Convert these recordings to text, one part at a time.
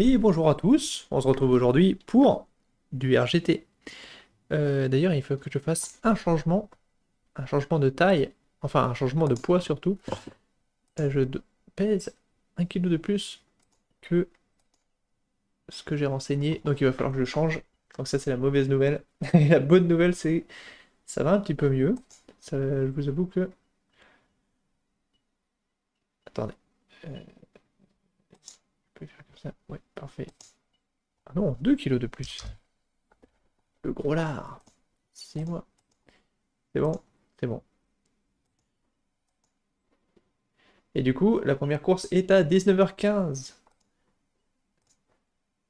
Et bonjour à tous, on se retrouve aujourd'hui pour du RGT. D'ailleurs, il faut que je fasse un changement de taille, enfin un changement de poids surtout. Pèse 1 kg de plus que ce que j'ai renseigné, donc il va falloir que je change. Donc ça c'est la mauvaise nouvelle. Et la bonne nouvelle c'est ça va un petit peu mieux. Je vous avoue que... Attendez. Je peux faire comme ça. Ouais, parfait. Ah non, 2 kg de plus. Le gros lard. C'est moi. C'est bon, c'est bon. Et du coup, la première course est à 19h15.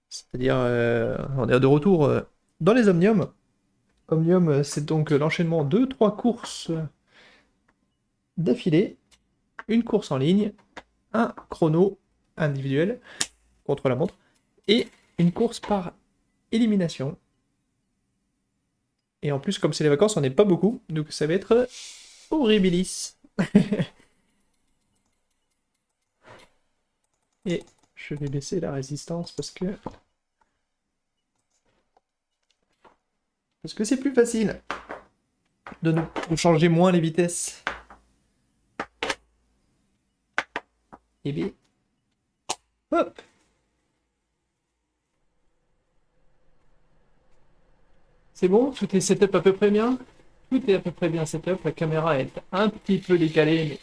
C'est-à-dire, on est de retour dans les Omniums. Omnium, c'est donc l'enchaînement de 3 courses d'affilée, une course en ligne, un chrono individuel contre la montre, et une course par élimination. Et en plus, comme c'est les vacances, on n'est pas beaucoup, donc ça va être horribilis. Et je vais baisser la résistance parce que c'est plus facile de changer moins les vitesses. Et bien, hop. C'est bon, tout est setup à peu près bien. Tout est à peu près bien setup. La caméra est un petit peu décalée, mais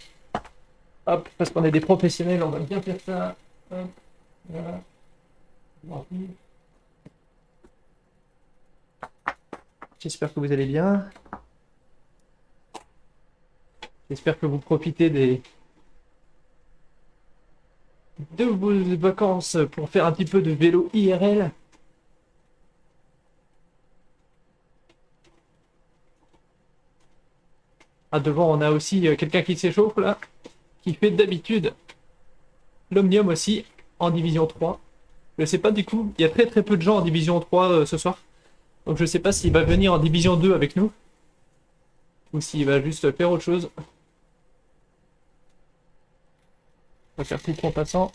hop, parce qu'on est des professionnels, on va bien faire ça. Hop, voilà. J'espère que vous allez bien. J'espère que vous profitez de vos vacances pour faire un petit peu de vélo IRL. Ah, devant, on a aussi quelqu'un qui s'échauffe là, qui fait d'habitude l'Omnium aussi en division 3. Je sais pas du coup, il y a très très peu de gens en division 3 ce soir. Donc je sais pas s'il va venir en division 2 avec nous ou s'il va juste faire autre chose. On va faire coucou en passant.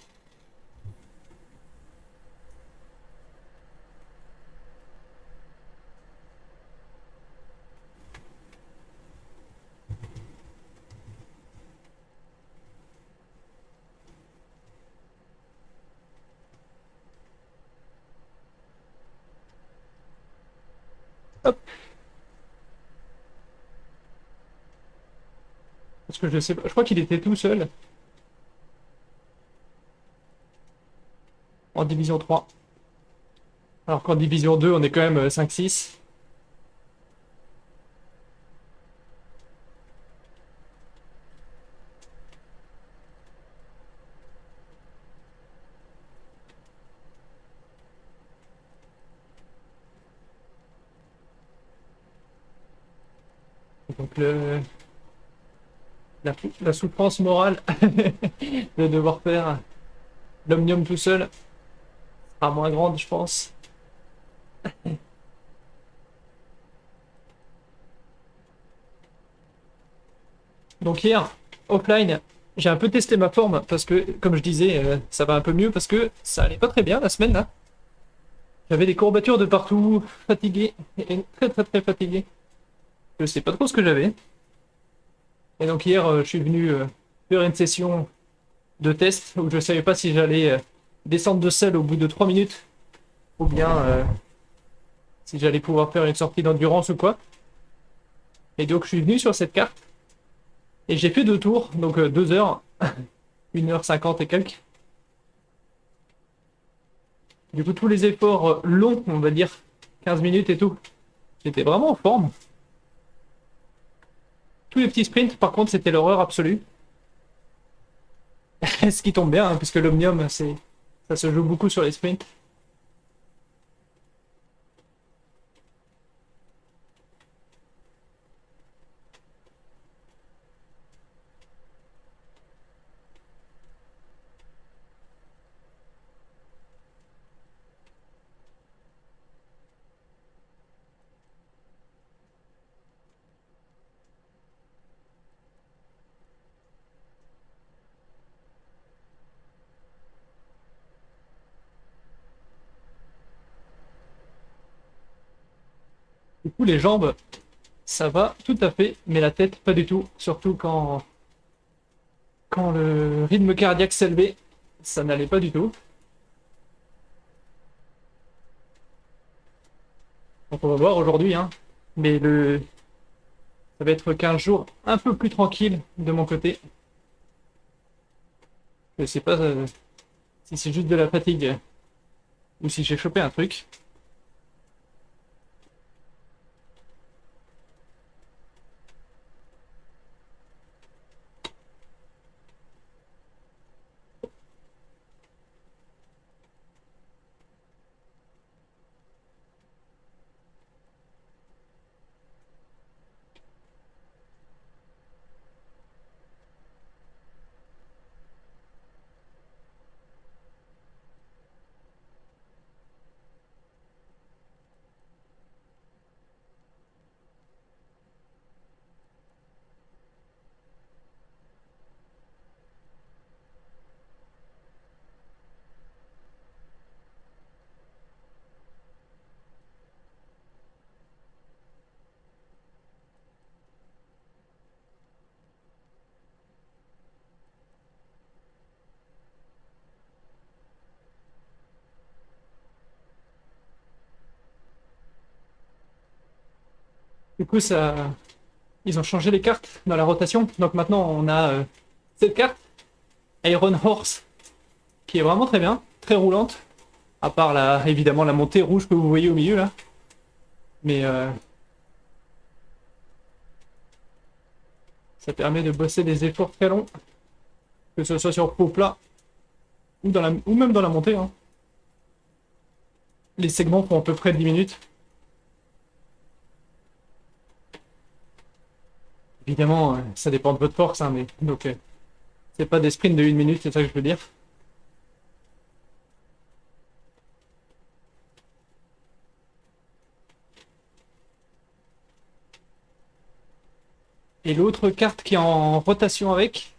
Hop. Parce que je sais pas, je crois qu'il était tout seul en division 3. Alors qu'en division 2, on est quand même 5-6. Donc la souffrance morale de devoir faire l'omnium tout seul sera moins grande, je pense. Donc hier, offline, j'ai un peu testé ma forme parce que, comme je disais, ça va un peu mieux parce que ça allait pas très bien la semaine là. J'avais des courbatures de partout, fatigué, et très très très fatigué. Je sais pas trop ce que j'avais. Et donc hier, je suis venu faire une session de test où je savais pas si j'allais descendre de selle au bout de 3 minutes ou bien si j'allais pouvoir faire une sortie d'endurance ou quoi. Et donc je suis venu sur cette carte et j'ai fait 2 tours, donc 2 heures, 1h50 et quelques. Du coup, tous les efforts longs, on va dire 15 minutes et tout, j'étais vraiment en forme. Tous les petits sprints, par contre, c'était l'horreur absolue. Ce qui tombe bien, hein, puisque l'Omnium, ça se joue beaucoup sur les sprints. Du coup, les jambes, ça va tout à fait, mais la tête, pas du tout. Surtout quand le rythme cardiaque s'élevait, ça n'allait pas du tout. Donc on va voir aujourd'hui, hein. Mais ça va être 15 jours un peu plus tranquille de mon côté. Je sais pas si c'est juste de la fatigue ou si j'ai chopé un truc. Du coup, ils ont changé les cartes dans la rotation. Donc maintenant, on a cette carte, Iron Horse, qui est vraiment très bien, très roulante. À part évidemment la montée rouge que vous voyez au milieu là. Mais ça permet de bosser des efforts très longs, que ce soit sur pot plat ou même dans la montée, hein. Les segments font à peu près 10 minutes. Évidemment, ça dépend de votre force, hein, mais donc c'est pas des sprints de 1 minute, c'est ça que je veux dire. Et l'autre carte qui est en rotation avec,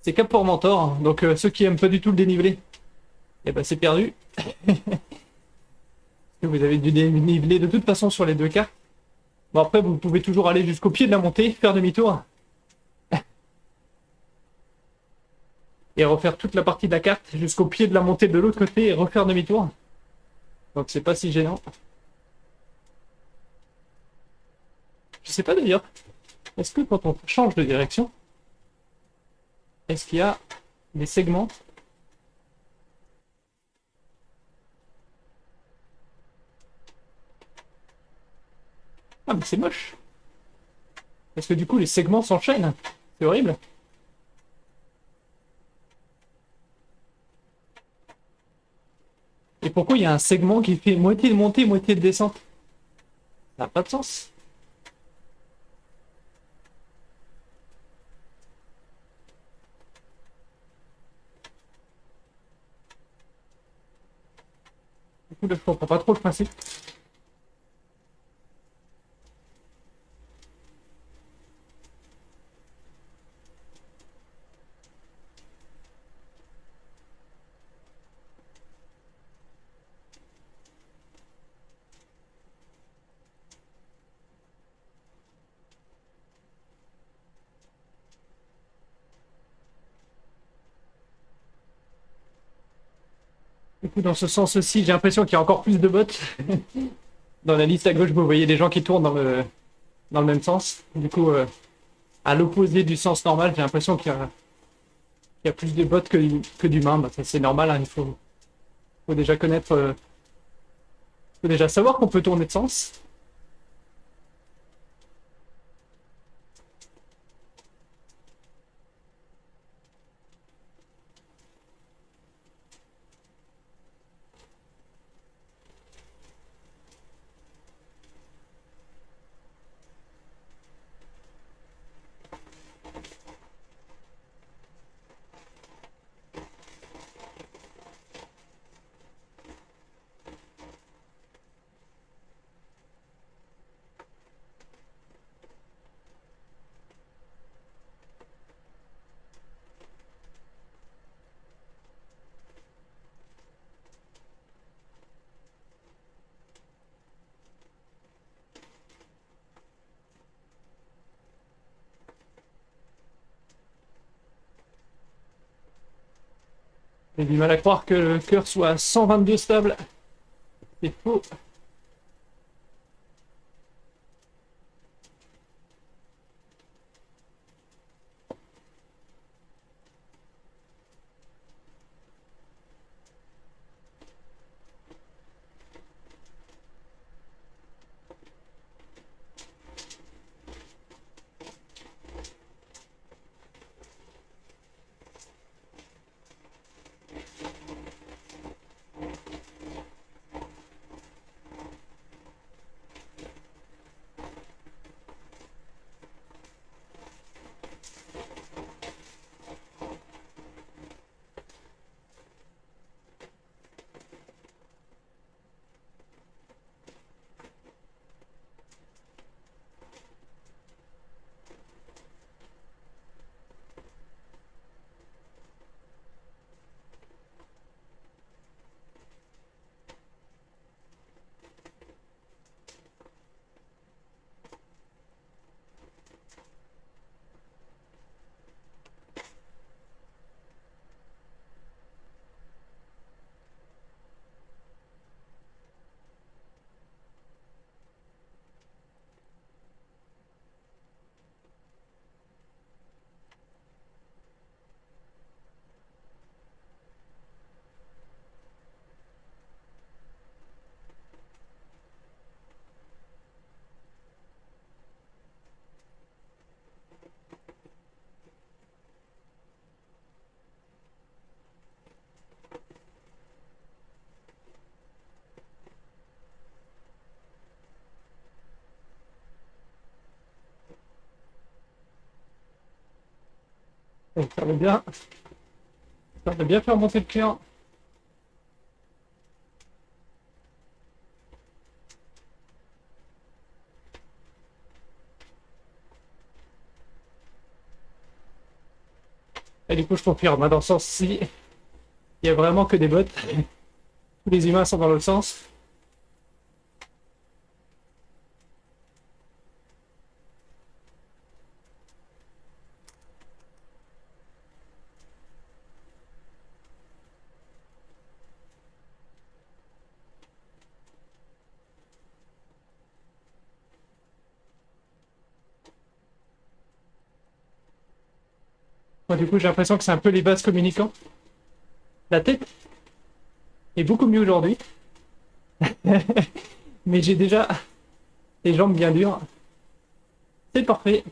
c'est Cap pour Mentor. Donc ceux qui aiment pas du tout le dénivelé, eh ben c'est perdu. Vous avez du dénivelé de toute façon sur les deux cartes. Bon après vous pouvez toujours aller jusqu'au pied de la montée, faire demi-tour et refaire toute la partie de la carte jusqu'au pied de la montée de l'autre côté et refaire demi-tour. Donc c'est pas si gênant. Je sais pas d'ailleurs, est-ce que quand on change de direction, est-ce qu'il y a des segments? Ah mais c'est moche. Parce que du coup les segments s'enchaînent. C'est horrible. Et pourquoi il y a un segment qui fait moitié de montée, moitié de descente? Ça n'a pas de sens. Du coup là je comprends pas trop le principe. Du coup dans ce sens aussi, j'ai l'impression qu'il y a encore plus de bots. Dans la liste à gauche, vous voyez des gens qui tournent dans le même sens. Du coup, à l'opposé du sens normal, j'ai l'impression qu'il y a plus de bots que d'humains. Bah, ça c'est normal, hein, faut déjà connaître, faut déjà savoir qu'on peut tourner de sens. J'ai du mal à croire que le cœur soit à 122 stable. C'est faux. Donc, ça va bien faire monter le cœur. Et du coup, je confirme, hein, dans le sens-ci, il y a vraiment que des bots. Tous les humains sont dans l'autre sens. Moi, du coup, j'ai l'impression que c'est un peu les vases communicants. La tête est beaucoup mieux aujourd'hui. Mais j'ai déjà les jambes bien dures. C'est parfait.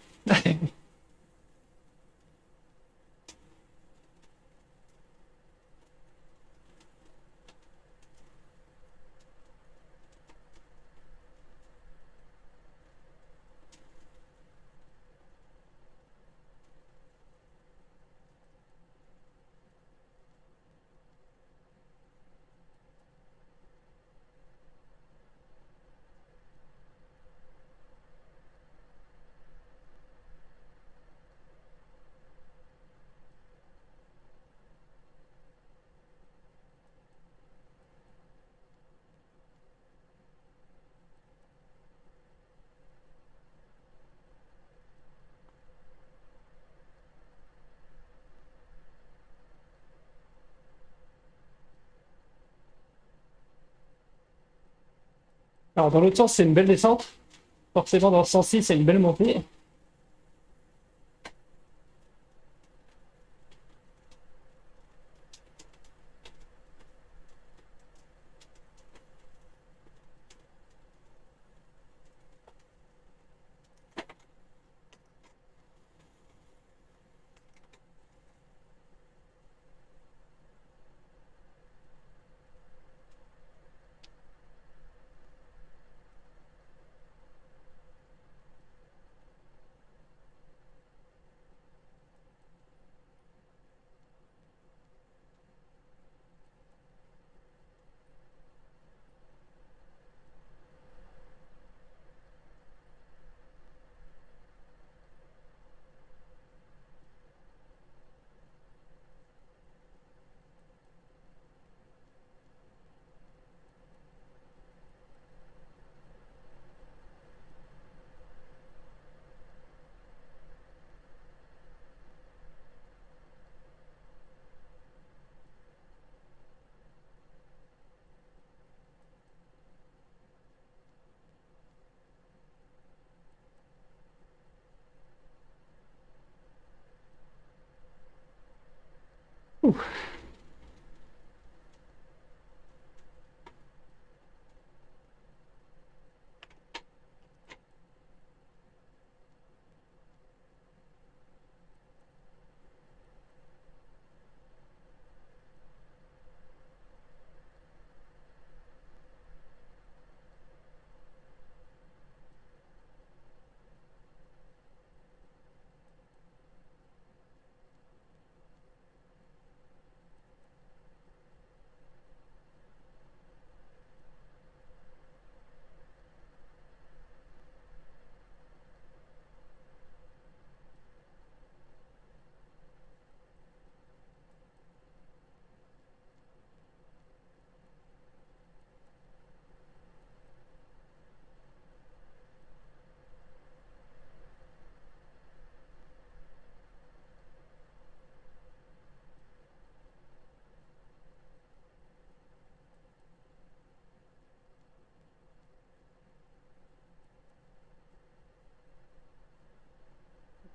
Alors, dans l'autre sens, c'est une belle descente. Forcément, dans ce sens-ci, c'est une belle montée. Ouh.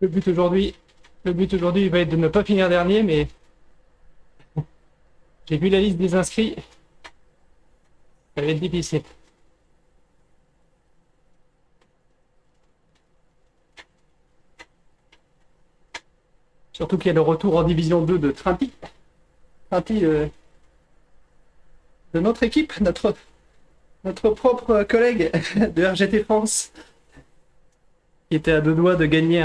Le but aujourd'hui, le but aujourd'hui, il va être de ne pas finir dernier, mais j'ai vu la liste des inscrits, ça va être difficile. Surtout qu'il y a le retour en Division 2 de Trinti. Trinti de notre équipe, notre propre collègue de RGT France, qui était à deux doigts de gagner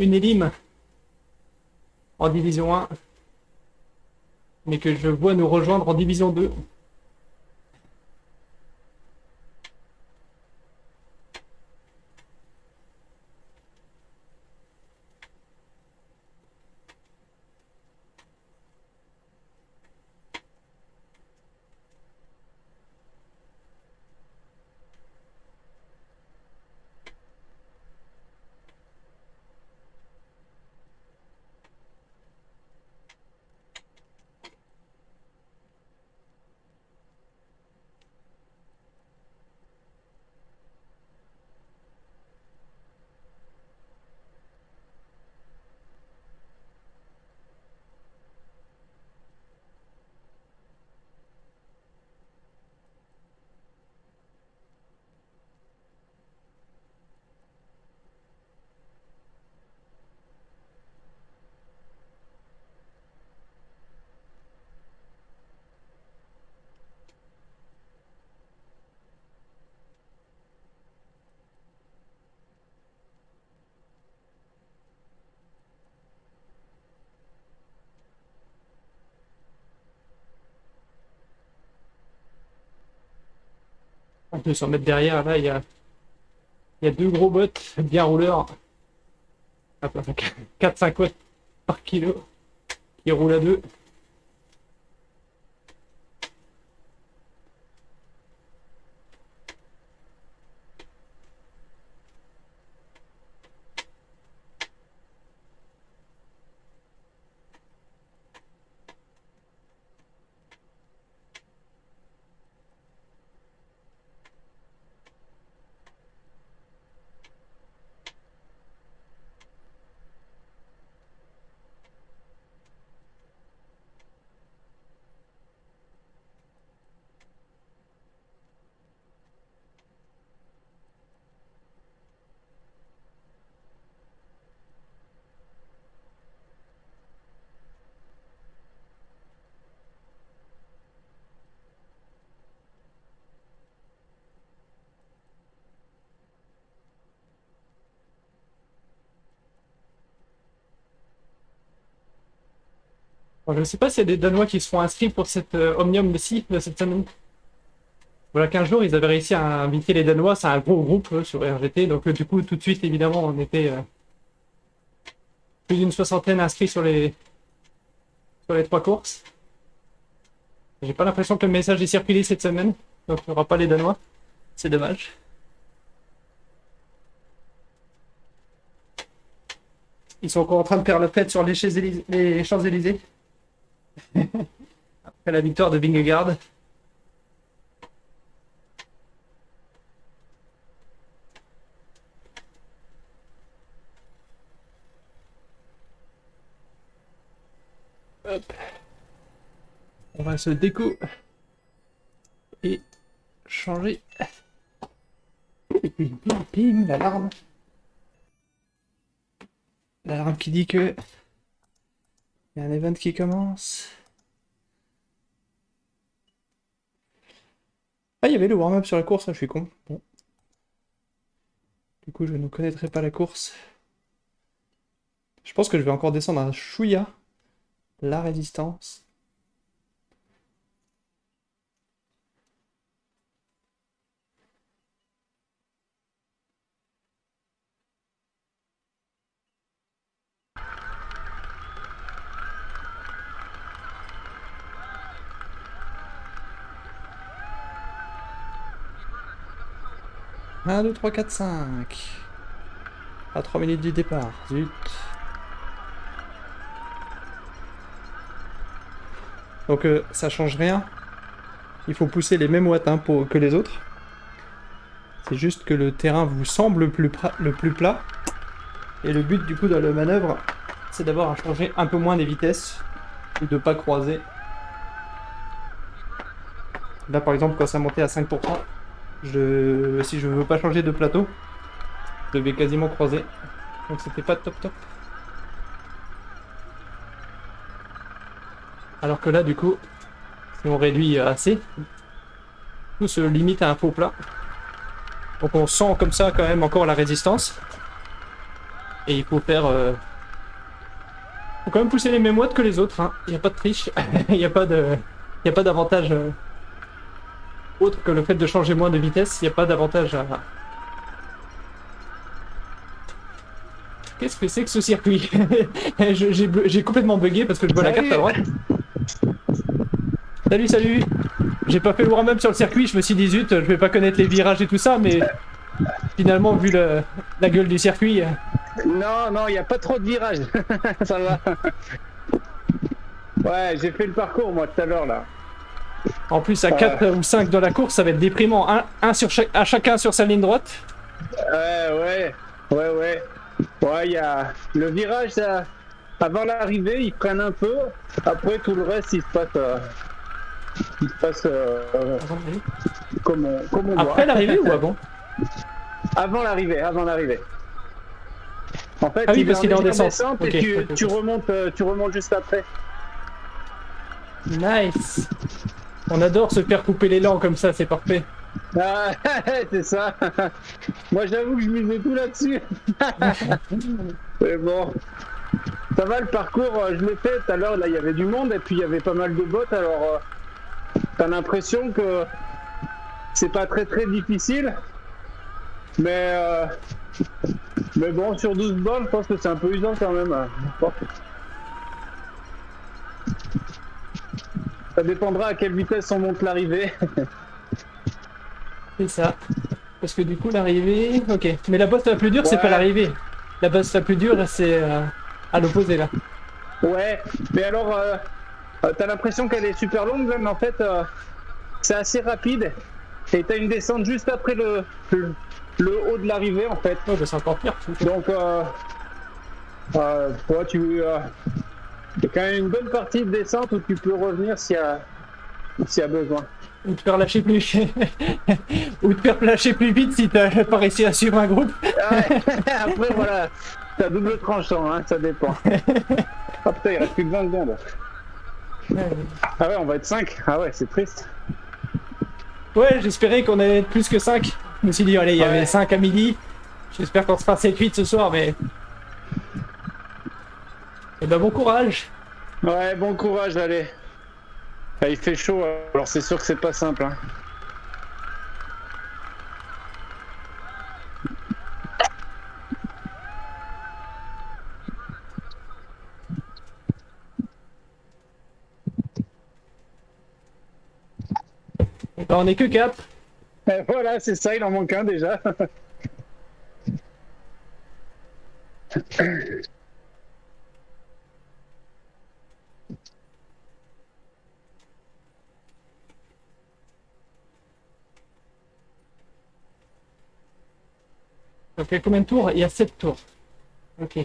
une élim en Division 1, mais que je vois nous rejoindre en Division 2. À 200 mètres derrière, là, il y a deux gros bots bien rouleurs, 4-5 watts par kilo, qui roulent à deux. Bon, je ne sais pas s'il y a des Danois qui seront inscrits pour cette Omnium Messi de cette semaine. Voilà, 15 jours, ils avaient réussi à inviter les Danois, c'est un gros groupe sur RGT, donc du coup, tout de suite, évidemment, on était plus d'une soixantaine inscrits sur les trois courses. J'ai pas l'impression que le message est circulé cette semaine, donc il n'y aura pas les Danois. C'est dommage. Ils sont encore en train de faire la fête sur les Champs-Élysées. Après la victoire de Vingegaard. On va se déco et changer. Ping, ping, ping, l'alarme. L'alarme qui dit que il y a un event qui commence. Ah, il y avait le warm-up sur la course, je suis con. Bon. Du coup, je ne connaîtrai pas la course. Je pense que je vais encore descendre un chouïa la résistance. Un, 2, 3, 4, 5. À 3 minutes du départ. Zut. Donc ça change rien. Il faut pousser les mêmes watts hein, que les autres. C'est juste que le terrain vous semble le plus plat. Et le but du coup de la manœuvre, c'est d'avoir à changer un peu moins les vitesses. Et de pas croiser. Là par exemple quand ça montait à 5%, si je veux pas changer de plateau, je devais quasiment croiser. Donc c'était pas top top. Alors que là du coup, si on réduit assez, tout se limite à un faux plat. Donc on sent comme ça quand même encore la résistance. Et il faut faire... faut quand même pousser les mêmes watts que les autres. Hein. Il n'y a pas de triche. Il n'y a pas d'avantage autre que le fait de changer moins de vitesse. Il n'y a pas d'avantage à... Qu'est-ce que c'est que ce circuit? J'ai complètement bugué parce que je vois la carte à droite. Salut, salut. J'ai pas fait le warm-up sur le circuit, je me suis dit zut, je vais pas connaître les virages et tout ça, mais finalement, vu la gueule du circuit... Non, non, il n'y a pas trop de virages. Ça va. Ouais, j'ai fait le parcours moi tout à l'heure là. En plus, à 4 ou 5 dans la course, ça va être déprimant. À chacun sur sa ligne droite. Ouais. Ouais, il y a le virage avant l'arrivée, ils prennent un peu. Après, tout le reste, il se passe comme on doit. Après l'arrivée ou avant? Avant l'arrivée. En fait, ah oui, parce qu'il est en descente. Et tu remontes juste après. Nice. On adore se faire couper l'élan comme ça, c'est parfait. Ah, c'est ça. Moi, j'avoue que je misais tout là-dessus. Mais bon, ça va le parcours. Je l'ai fait tout à l'heure. Là, il y avait du monde et puis il y avait pas mal de bots. Alors, t'as l'impression que c'est pas très très difficile, mais bon, sur 12 bornes, je pense que c'est un peu usant quand même. Ça dépendra à quelle vitesse on monte l'arrivée. C'est ça. Parce que du coup, l'arrivée... Ok. Mais la bosse la plus dure, c'est pas l'arrivée. La bosse la plus dure, c'est à l'opposé, là. Ouais, mais alors, t'as l'impression qu'elle est super longue, là, mais en fait, c'est assez rapide. Et t'as une descente juste après le haut de l'arrivée, en fait. Oh, bah c'est encore pire. Donc, tu... il y a quand même une bonne partie de descente où tu peux revenir s'il y a besoin. Ou te faire lâcher plus... Ou te faire lâcher plus vite si t'as pas réussi à suivre un groupe. Ouais. Après, voilà, t'as double tranchant, hein, ça dépend. Ah putain, il reste plus que 20 secondes. Ah ouais, on va être 5. Ah ouais, c'est triste. Ouais, j'espérais qu'on allait être plus que 5. Je me suis dit, allez, il y avait 5 à midi. J'espère qu'on sera 7-8 ce soir, mais... Eh ben, bon courage. Ouais, bon courage, allez. Ah, il fait chaud, alors c'est sûr que c'est pas simple. Hein. Ben, on est que 4. Et voilà, c'est ça, il en manque un déjà. Donc, il y a combien de tours? Il y a 7 tours. Ok.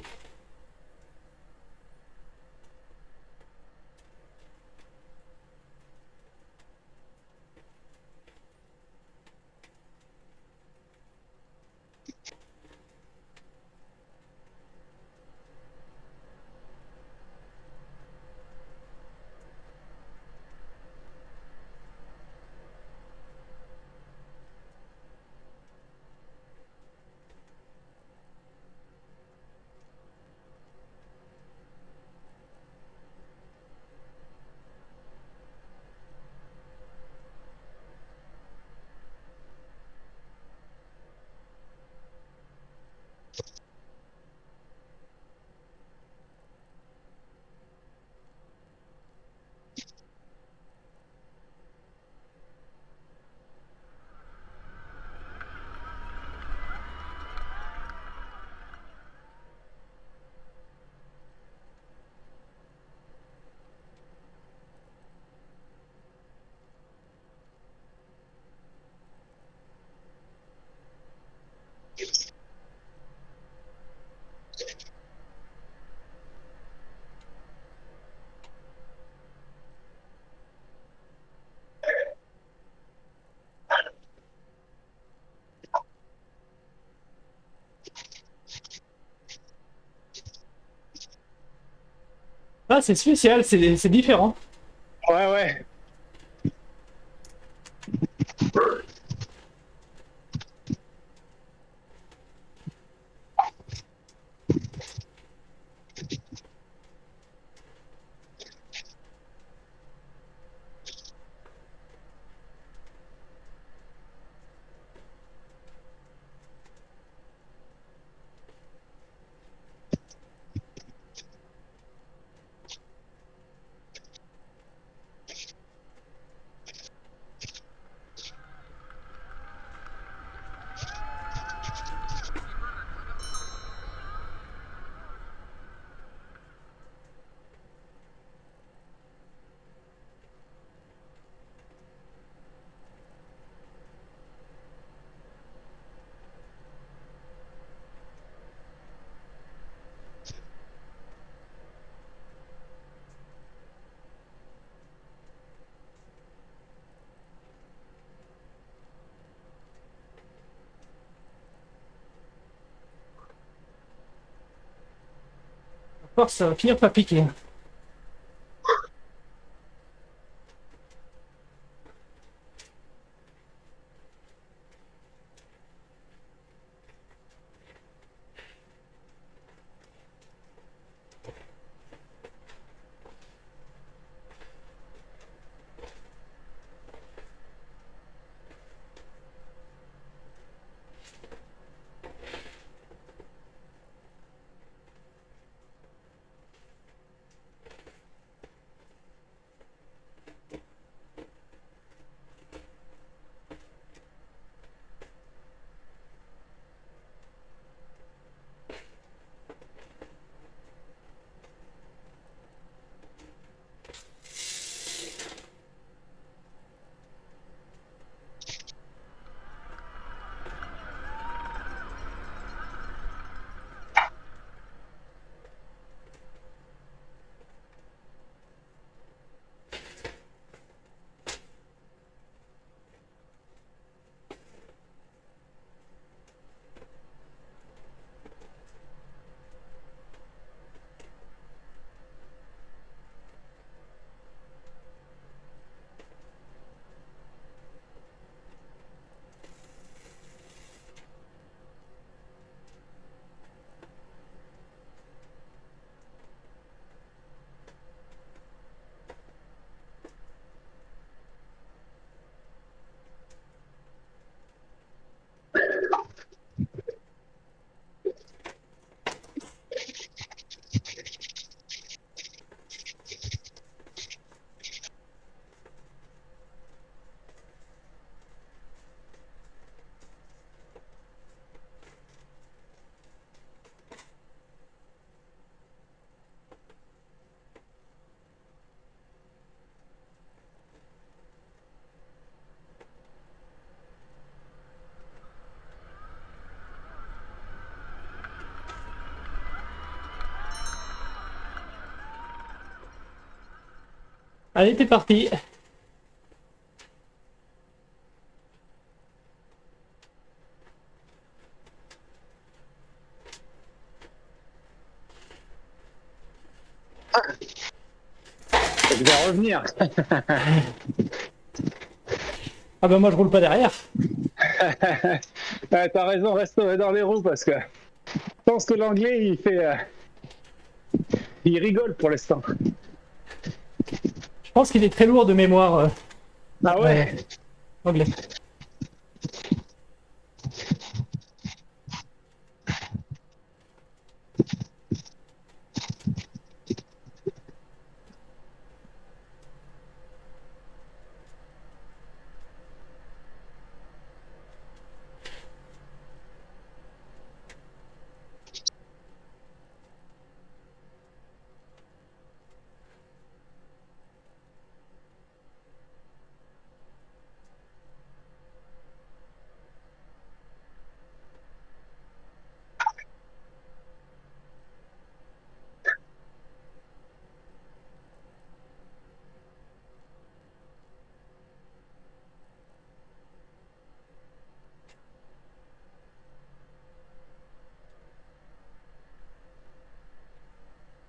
Ah, c'est spécial, c'est différent. Ouais, ouais. À force, ça va finir par piquer. Allez, t'es parti. Je vais revenir. Ah ben moi je roule pas derrière. Ouais, t'as raison, reste dans les roues parce que je pense que l'anglais il fait. Il rigole pour l'instant. Je pense qu'il est très lourd de mémoire Ah euh, ouais? anglais.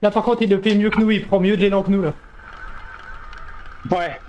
Là, par contre, il le fait mieux que nous, il prend mieux de l'élan que nous, là. Ouais.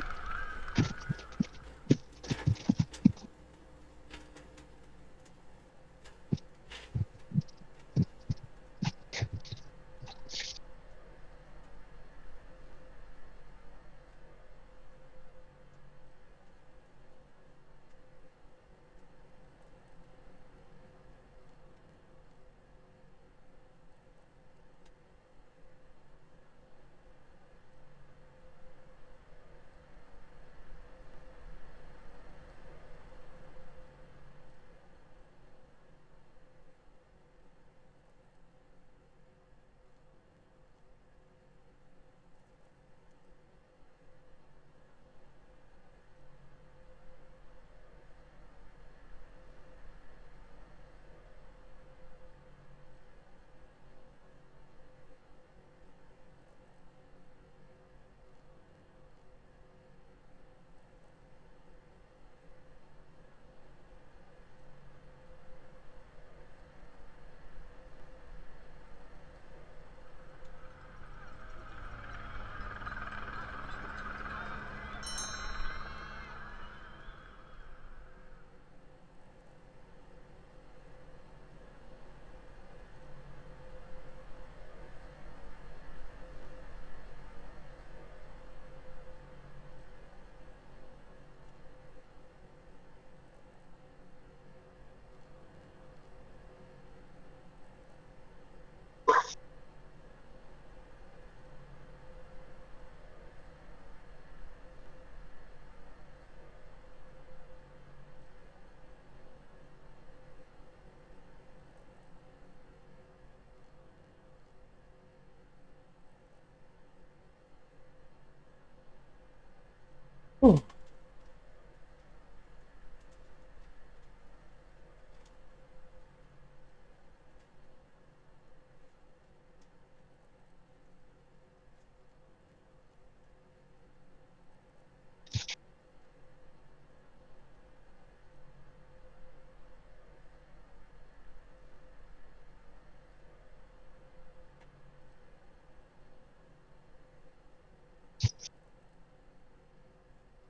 Oh.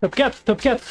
Top 4, top 4.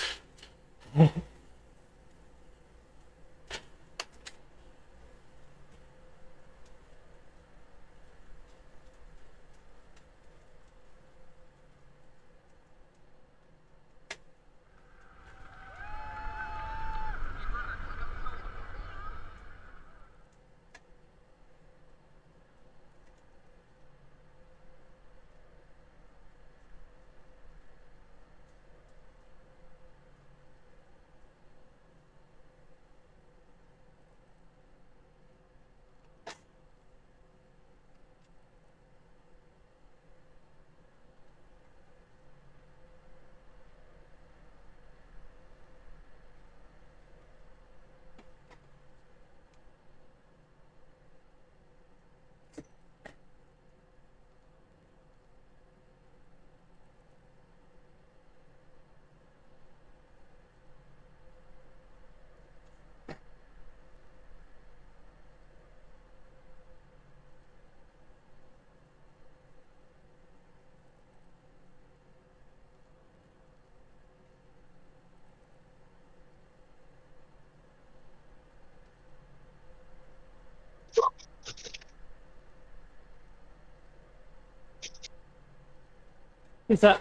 C'est ça.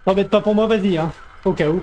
T'embête pas pour moi, vas-y, hein, au cas où.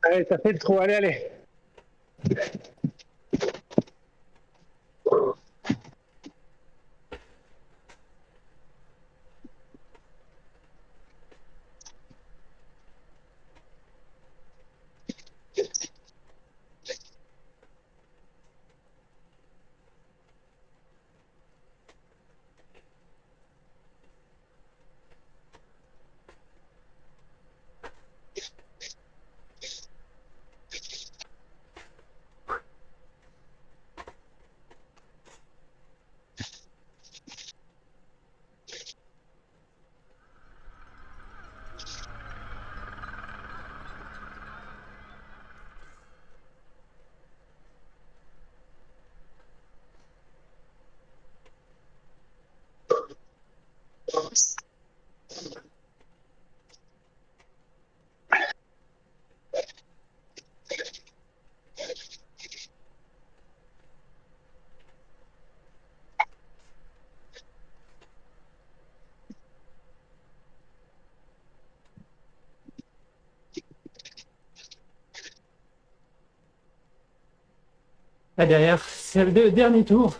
Allez, ça fait le trou, allez, allez. Là derrière, c'est le dernier tour.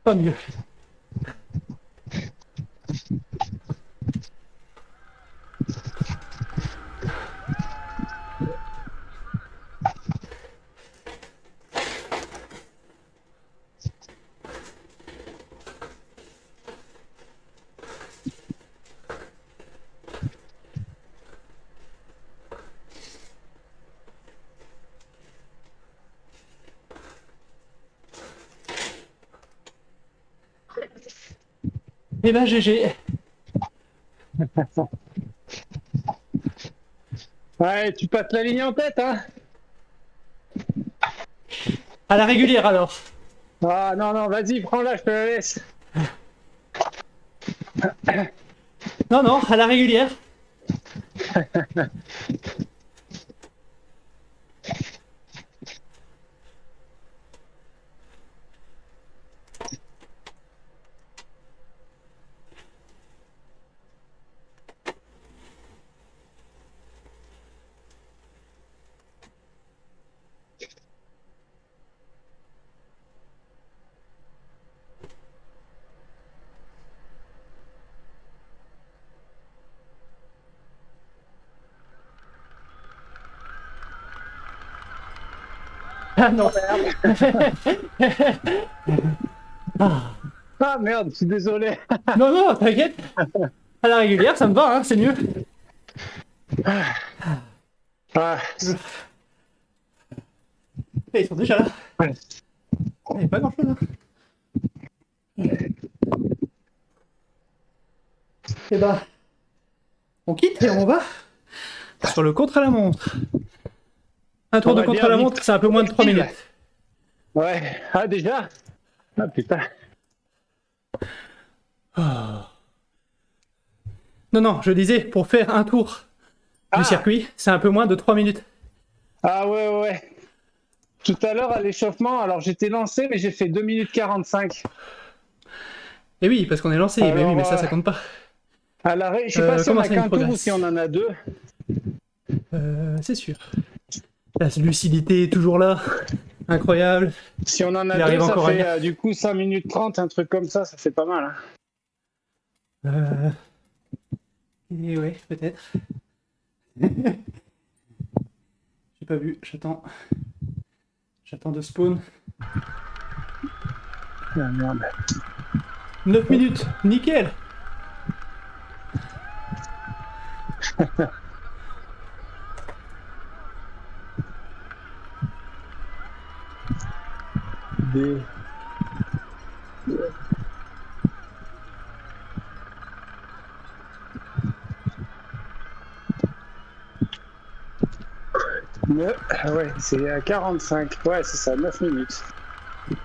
Pas mieux. Eh ben GG. Ouais, tu passes la ligne en tête, hein? À la régulière alors. Ah non, non, vas-y, prends-la, je te la laisse. Non, non, à la régulière. Ah non. Ah. Ah merde, je suis désolé. Non, non, t'inquiète. À la régulière, ça me va, hein, c'est mieux. Ah, Eh, ils sont déjà là. ouais. Il n'y a pas grand chose. Et bah, on quitte et on va sur le contre-la-montre. Un tour On de va dire contre-la-montre, vite. c'est un peu moins de 3 minutes. Ouais, ah déjà? Ah putain. Non, non, je disais, pour faire un tour du Ah. circuit, c'est un peu moins de 3 minutes. Ah ouais, ouais, ouais. Tout à l'heure à l'échauffement, alors j'étais lancé, mais j'ai fait 2 minutes 45. Et oui, parce qu'on est lancé, mais oui, Alors, mais ça compte pas. À l'arrêt, je sais pas si on comment a ça, qu'un il tour ou progresse si on en a deux. C'est sûr. La lucidité est toujours là. Incroyable. Si on en Il a deux, arrive ça encore à fait lire. du coup 5 minutes 30, un truc comme ça fait pas mal. Hein. Et ouais, peut-être. J'ai pas vu, j'attends. J'attends de spawn. Ah merde. 9 minutes, nickel. Des... Ouais, c'est à 45. Ouais, c'est ça, 9 minutes.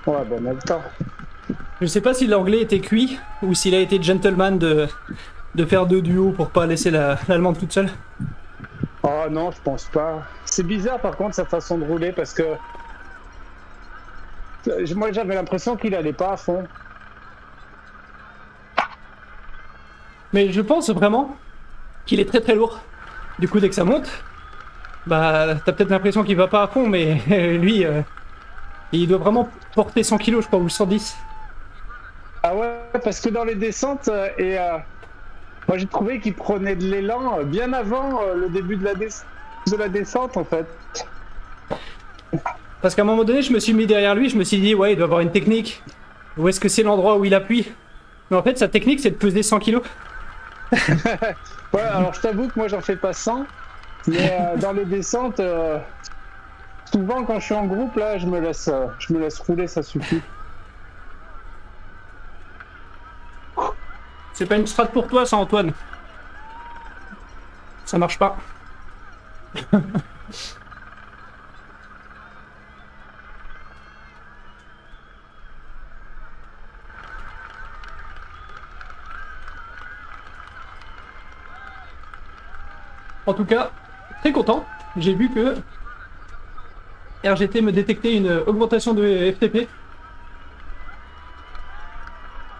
Ouais, bon, on a le temps. Je sais pas si l'anglais était cuit ou s'il a été gentleman de faire deux duos pour pas laisser l'allemande toute seule. Oh non, je pense pas. C'est bizarre par contre sa façon de rouler parce que moi j'avais l'impression qu'il allait pas à fond. Mais je pense vraiment qu'il est très très lourd. Du coup, dès que ça monte, bah t'as peut-être l'impression qu'il va pas à fond, mais lui, il doit vraiment porter 100 kilos, je crois, ou 110. Ah ouais, parce que dans les descentes, moi j'ai trouvé qu'il prenait de l'élan bien avant le début de la descente en fait. Parce qu'à un moment donné, je me suis mis derrière lui, je me suis dit, ouais, il doit avoir une technique. Où est-ce que c'est l'endroit où il appuie? Mais en fait, sa technique, c'est de peser 100 kilos. Ouais, alors je t'avoue que moi j'en fais pas 100, mais dans les descentes, souvent quand je suis en groupe là, je me laisse rouler, ça suffit. C'est pas une strat pour toi, ça, Antoine. Ça marche pas. En tout cas, très content. J'ai vu que RGT me détectait une augmentation de FTP.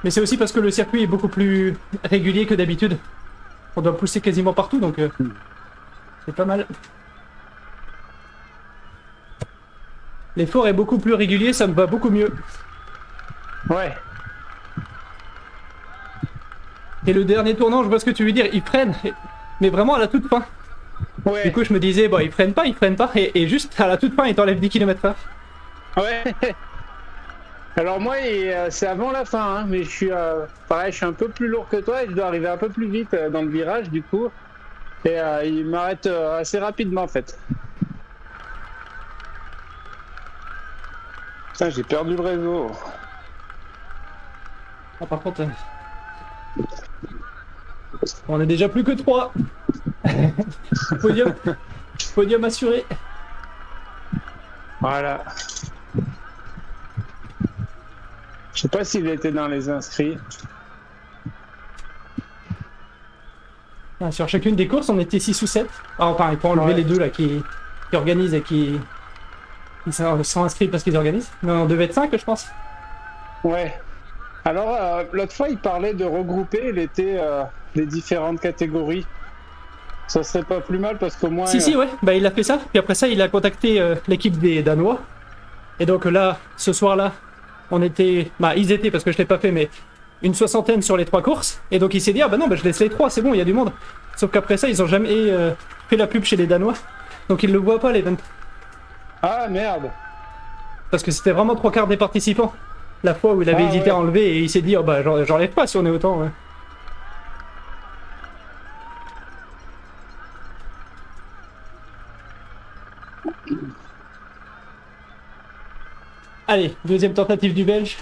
Mais c'est aussi parce que le circuit est beaucoup plus régulier que d'habitude. On doit pousser quasiment partout, donc c'est pas mal. L'effort est beaucoup plus régulier, ça me va beaucoup mieux. Ouais. Et le dernier tournant, je vois ce que tu veux dire, ils freinent, mais vraiment à la toute fin. Ouais. Du coup, je me disais, bon, ils freinent pas, et juste à la toute fin, ils t'enlèvent 10 km/h. Ouais. Alors moi, c'est avant la fin, hein, mais je suis pareil, je suis un peu plus lourd que toi et je dois arriver un peu plus vite dans le virage du coup. Et il m'arrête assez rapidement en fait. Putain, j'ai perdu le réseau. Ah, par contre, On est déjà plus que 3. Podium. Podium assuré. Voilà. Je sais pas s'il était dans les inscrits. Ah, sur chacune des courses, on était 6 ou 7. Ah, enfin, il faut enlever les deux là qui organisent et qui sont inscrits parce qu'ils organisent. Non, on devait être 5, je pense. Ouais. Alors, l'autre fois, il parlait de regrouper les différentes catégories. Ça serait pas plus mal parce qu'au moins... Si, ouais, bah il a fait ça. Puis après ça, il a contacté l'équipe des Danois. Et donc là, ce soir-là, on était... Bah, ils étaient, parce que je l'ai pas fait, mais une 60aine sur les 3 courses. Et donc il s'est dit, ah bah non, bah, je laisse les 3, c'est bon, il y a du monde. Sauf qu'après ça, ils ont jamais fait la pub chez les Danois. Donc ils le voient pas, l'event. Ah, merde. Parce que c'était vraiment 3 quarts des participants. La fois où il avait hésité à enlever et il s'est dit, oh bah j'enlève pas si on est autant. Ouais. Allez, deuxième tentative du Belge.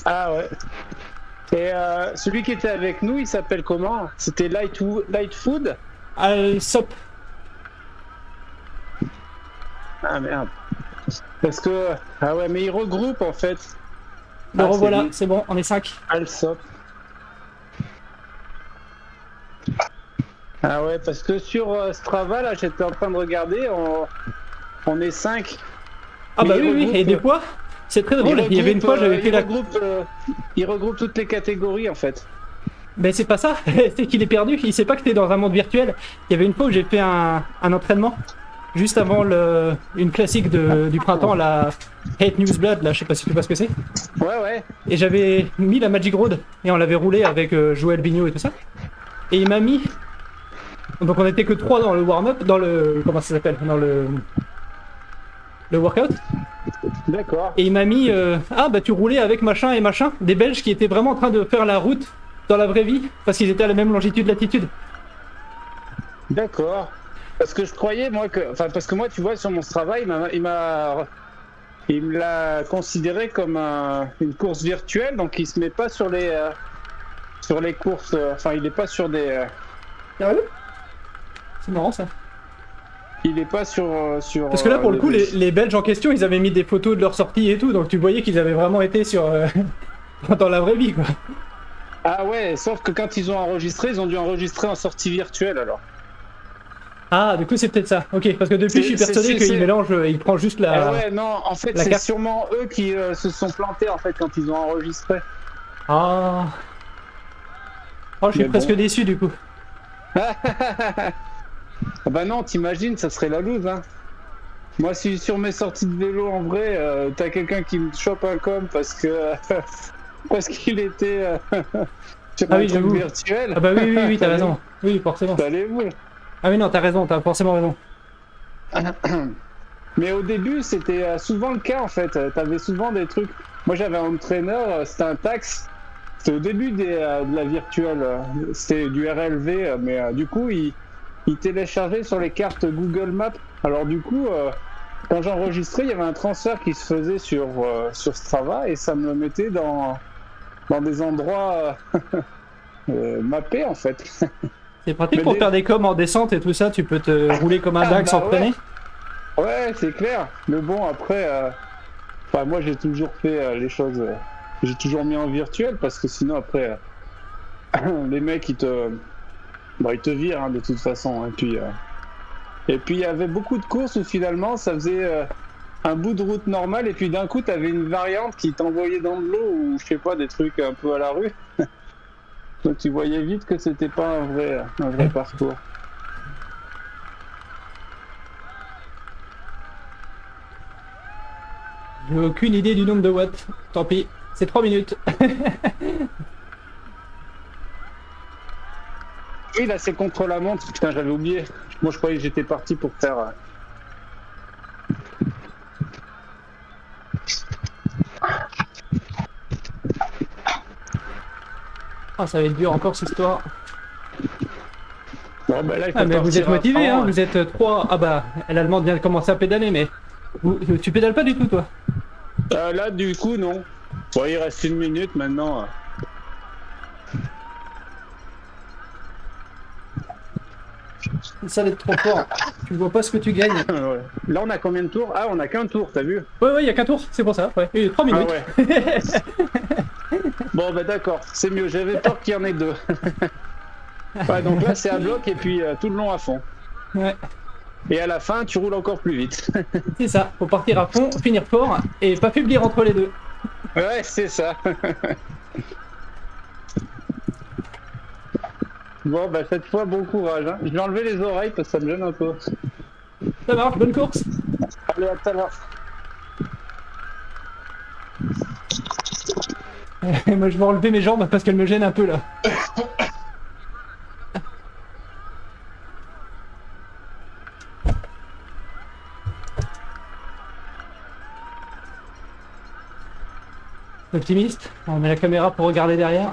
Ah ouais. Et celui qui était avec nous, il s'appelle comment? C'était Light Food? Alsop. Ah merde. Parce que... Ah ouais, mais il regroupe en fait. Le revoilà, c'est bon, on est 5. Alsop. Ah ouais, parce que sur Strava, là, j'étais en train de regarder, on est 5. Ah bah oui, et des fois, c'est très drôle. Il y avait une fois, j'avais fait la... Il regroupe toutes les catégories en fait. Mais c'est pas ça, c'est qu'il est perdu, il sait pas que t'es dans un monde virtuel. Il y avait une fois où j'ai fait un entraînement, juste avant une classique du printemps, la Hate News Blood, là, je sais pas si tu vois ce que c'est. Ouais. Et j'avais mis la Magic Road, et on l'avait roulé avec Joël Bignot et tout ça. Et il m'a mis... Donc on était que 3 dans le warm-up, dans le... Comment ça s'appelle? Dans le workout. D'accord. Et il m'a mis ah bah tu roulais avec machin et machin, des Belges qui étaient vraiment en train de faire la route dans la vraie vie parce qu'ils étaient à la même longitude latitude. D'accord. Parce que je croyais moi que, enfin parce que moi tu vois sur mon travail il me l'a considéré comme une course virtuelle, donc il se met pas sur les courses, enfin il est pas sur des. Sérieux? C'est marrant ça. Il est pas sur. Parce que là, pour le coup, les Belges en question, ils avaient mis des photos de leur sortie et tout, donc tu voyais qu'ils avaient vraiment été sur dans la vraie vie, quoi. Ah ouais, sauf que quand ils ont enregistré, ils ont dû enregistrer en sortie virtuelle alors. Ah, du coup, c'est peut-être ça. Ok, parce que depuis, je suis persuadé qu'il mélange, il prend juste la. Ah ouais, non, en fait, c'est sûrement eux qui se sont plantés en fait quand ils ont enregistré. Ah. Oh, je suis presque déçu du coup. Ah bah non, t'imagines, ça serait la loose, hein. Moi, si sur mes sorties de vélo, en vrai, t'as quelqu'un qui me chope un com parce que parce qu'il était sur un truc virtuel. Ah bah oui, t'as raison. Oui, forcément. Allez-vous. Ah oui, non, t'as raison, t'as forcément raison. Mais au début, c'était souvent le cas, en fait. T'avais souvent des trucs... Moi, j'avais un home trainer, c'était un tax. C'était au début de la virtuelle. C'était du RLV, mais du coup, il téléchargeait sur les cartes Google Maps. Alors du coup, quand j'enregistrais, il y avait un transfert qui se faisait sur Strava et ça me mettait dans des endroits mappés en fait. C'est pratique pour faire des coms en descente et tout ça, tu peux te rouler comme un dingue sans freiner. Ouais, c'est clair. Mais bon, après, moi j'ai toujours fait les choses, j'ai toujours mis en virtuel parce que sinon après, les mecs ils te virent hein, de toute façon. Et puis il y avait beaucoup de courses où finalement ça faisait un bout de route normale et puis d'un coup t'avais une variante qui t'envoyait dans de l'eau ou je sais pas, des trucs un peu à la rue. Donc tu voyais vite que c'était pas un vrai parcours. J'ai aucune idée du nombre de watts. Tant pis, c'est 3 minutes. Oui, là c'est contre la montre. Putain, j'avais oublié. Moi je croyais que j'étais parti pour faire. Ah, ça va être dur encore cette histoire. Bon, bah là, il faut mais vous êtes motivés, hein, vous êtes 3. Ah bah, l'Allemande vient de commencer à pédaler, mais tu pédales pas du tout, toi? Là, du coup, non. Bon, il reste 1 minute maintenant. C'est ça d'être trop fort. Tu vois pas ce que tu gagnes. Ouais. Là, on a combien de tours? Ah, on a qu'un tour, t'as vu? Ouais, il y a qu'un tour, c'est pour ça. Ouais. Et 3 minutes. Ah ouais. Bon, bah d'accord, c'est mieux. J'avais peur qu'il y en ait deux. Ouais, donc là, c'est à bloc et puis tout le long à fond. Ouais, Et à la fin, tu roules encore plus vite. c'est ça. Faut partir à fond, finir fort et pas faiblir entre les deux. Ouais, c'est ça. Bon, bah cette fois, bon courage. Hein. Je vais enlever les oreilles parce que ça me gêne un peu. Ça marche, bonne course. Allez, à tout à l'heure. Moi, je vais enlever mes jambes parce qu'elles me gênent un peu là. Optimiste, on met la caméra pour regarder derrière.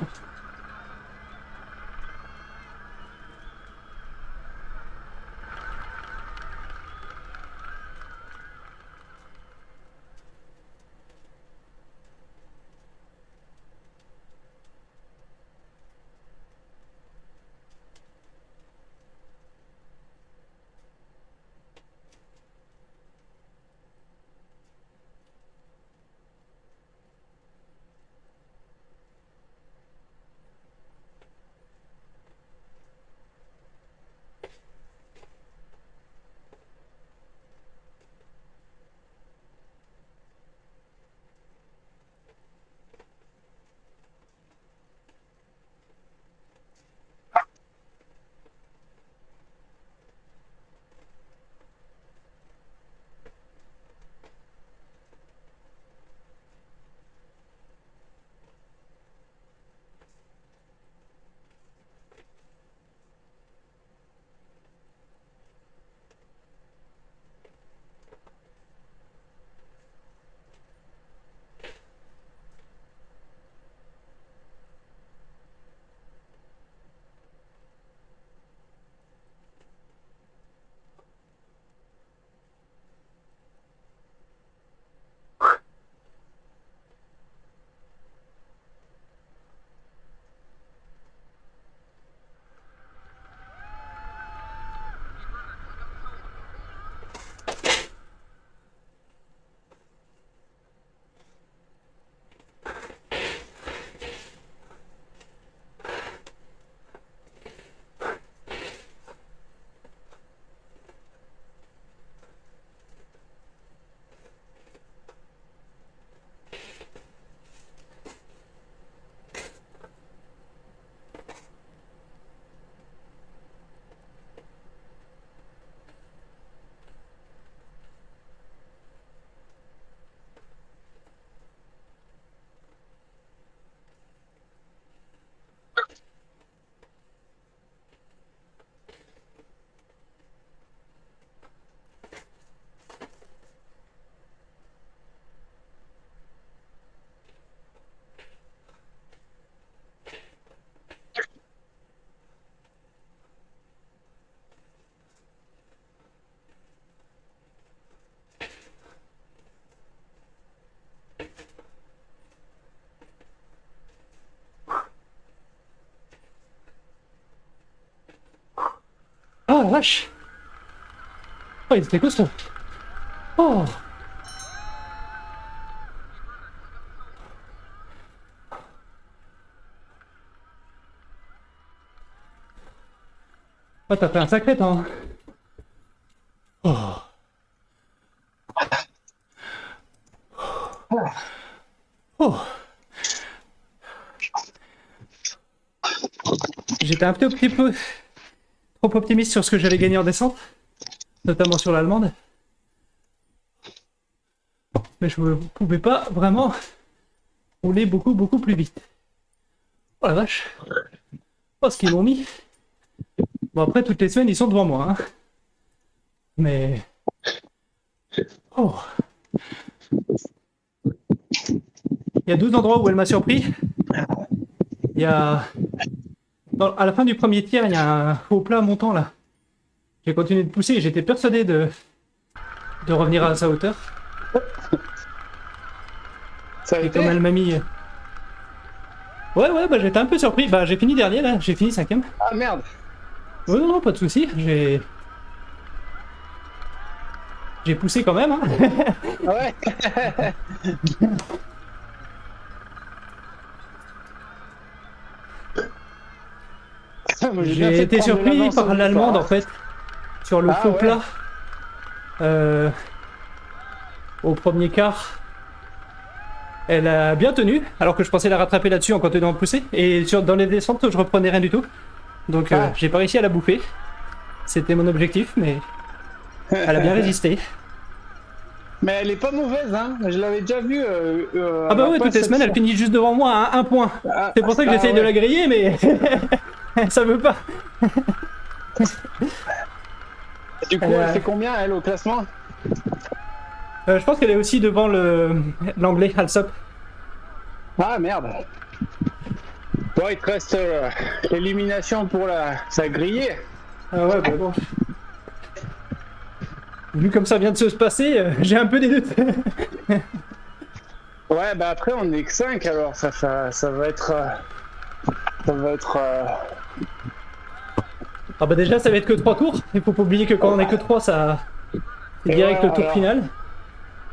Oh la vache! Oh, il était costaud! Oh! Oh, t'as fait un sacré temps! Oh! Oh! J'étais un petit peu trop optimiste sur ce que j'allais gagner en descente, notamment sur l'allemande. Mais je ne pouvais pas vraiment rouler beaucoup plus vite. Oh la vache! Oh, ce qu'ils m'ont mis! Bon, après, toutes les semaines, ils sont devant moi. Hein. Mais... Oh! Il y a 12 endroits où elle m'a surpris. Il y a... à la fin du premier tiers, il y a un haut plat montant là. J'ai continué de pousser et j'étais persuadé de revenir à sa hauteur. Ça a Et été comme elle m'a mis... Ouais, bah j'étais un peu surpris. Bah j'ai fini dernier là, j'ai fini 5ème. Ah merde. Ouais, non, pas de soucis, j'ai poussé quand même, hein. Ouais. Moi, bien J'ai fait de été prendre de surpris l'avance par au l'allemande départ. en fait, sur le Ah, faux ouais. plat. Au premier quart, elle a bien tenu, alors que je pensais la rattraper là-dessus en continuant de pousser. Et dans les descentes, je reprenais rien du tout. Donc Ah. j'ai pas réussi à la bouffer. C'était mon objectif, mais elle a bien résisté. Mais elle est pas mauvaise, hein. Je l'avais déjà vue. Ah bah alors ouais, pas toutes les cette semaines, elle fois. finit juste devant moi à un point. Ah, C'est pour ça que j'essaye de ouais. la griller, mais ça veut pas. Du coup, Elle a- elle fait combien, elle, au classement? Je pense qu'elle est aussi devant l'anglais Alsop. Ah merde. Bon, il te reste l'élimination pour sa griller. Ah ouais, bah bon. Vu comme ça vient de se passer, j'ai un peu des doutes. Ouais, bah après, on est que 5, alors ça va être. Ça va être. Ah bah déjà, ça va être que 3 tours. Il faut pas oublier que quand on est que 3, ça... c'est Et direct voilà, le tour alors. final.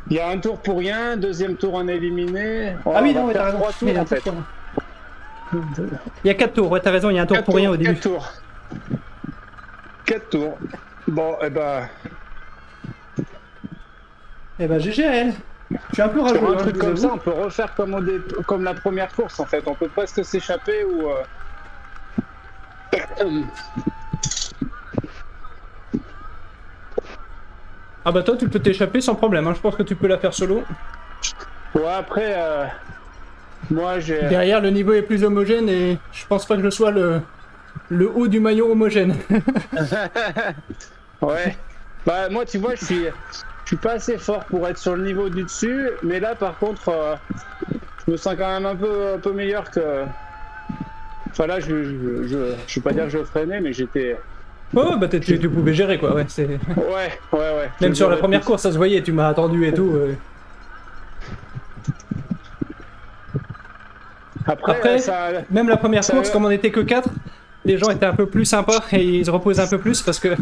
Il y a un tour pour rien, deuxième tour on est éliminé. Ah oui, on va non, ouais, faire t'as raison. 3 Il y tours a un en tour fait. pour rien. Il y a 4 tours, ouais, t'as raison, il y a un tour pour rien au début. 4 tours. 4 tours. Bon, et bah. Eh ben GG à elle. Je suis un peu Sur rageux, un truc je vous comme avoue. ça, on peut refaire comme la première course en fait. On peut presque s'échapper ou. Ah bah toi, tu peux t'échapper sans problème, hein. Je pense que tu peux la faire solo. Ouais, après, moi j'ai. Derrière, le niveau est plus homogène et je pense pas que je sois le haut du maillot homogène. Ouais. Bah, moi, tu vois, je suis pas assez fort pour être sur le niveau du dessus, mais là, par contre, je me sens quand même un peu meilleur que. Enfin, là, je vais pas dire que je freinais, mais j'étais. Ouais, bah tu pouvais gérer quoi, ouais. Ouais. Même sur la Je- première course, ça se voyait, tu m'as attendu et tout. Après, ça. même la première ça- course, comme on était que 4, les gens étaient un peu plus sympas et ils se reposent un peu plus parce que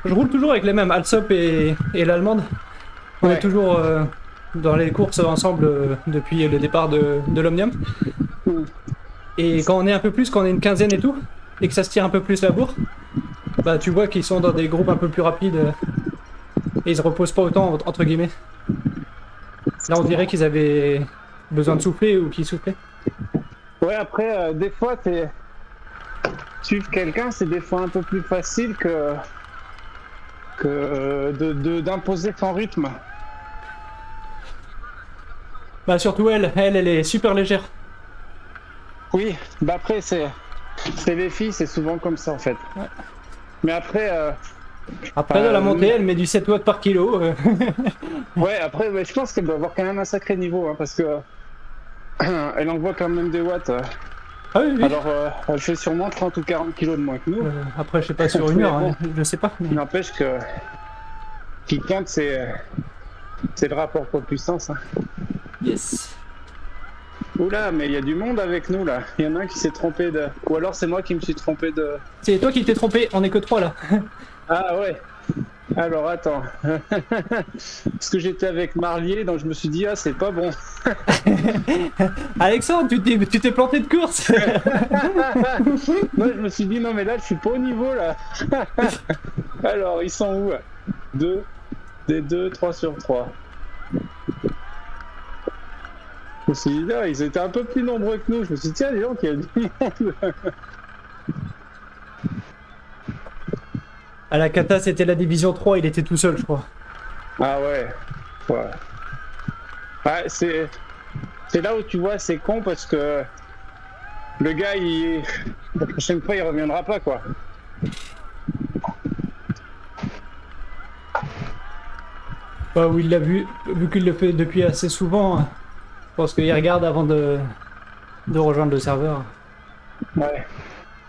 je roule toujours avec les mêmes, Alsop et l'Allemande. On Ouais. est toujours dans les courses ensemble depuis le départ de l'Omnium. Mm. Et quand on est un peu plus, quand on est une quinzaine et tout, et que ça se tire un peu plus la bourre, bah tu vois qu'ils sont dans des groupes un peu plus rapides et ils se reposent pas autant, entre guillemets. Là on dirait qu'ils avaient besoin de souffler ou qu'ils soufflaient. Ouais, après, des fois, suivre quelqu'un, c'est des fois un peu plus facile que d'imposer son rythme. Bah surtout elle est super légère. Oui, bah après, c'est les filles, c'est souvent comme ça en fait. Ouais. Mais après, Après dans la montée, elle met du 7 watts par kilo. ouais, après, ouais, je pense qu'elle doit avoir quand même un sacré niveau, hein, parce que elle envoie quand même des watts. Ah oui, oui. Alors, elle fait sûrement 30 ou 40 kilos de moins que nous. Après je sais pas sur une heure, hein, je sais pas. Mais... Il n'empêche que ce qui compte, c'est le rapport poids-puissance. Hein. Yes. Oula, mais il y a du monde avec nous là. Il y en a un qui s'est trompé de. Ou alors c'est moi qui me suis trompé de. C'est toi qui t'es trompé, on est que 3 là. Ah ouais. Alors attends. Parce que j'étais avec Marlier, donc je me suis dit, ah c'est pas bon. Alexandre, tu t'es planté de course. Moi je me suis dit, non mais là je suis pas au niveau là. Alors ils sont où? 3 sur 3. Je me suis dit, là, ils étaient un peu plus nombreux que nous. Je me suis dit, tiens, les gens qui a du monde. À la Kata, c'était la division 3, il était tout seul, je crois. Ah ouais. Ouais, c'est là où tu vois, c'est con parce que le gars, la prochaine fois, il reviendra pas, quoi. Bah oui, il l'a vu qu'il le fait depuis assez souvent. Je pense qu'il regarde avant de rejoindre le serveur. Ouais.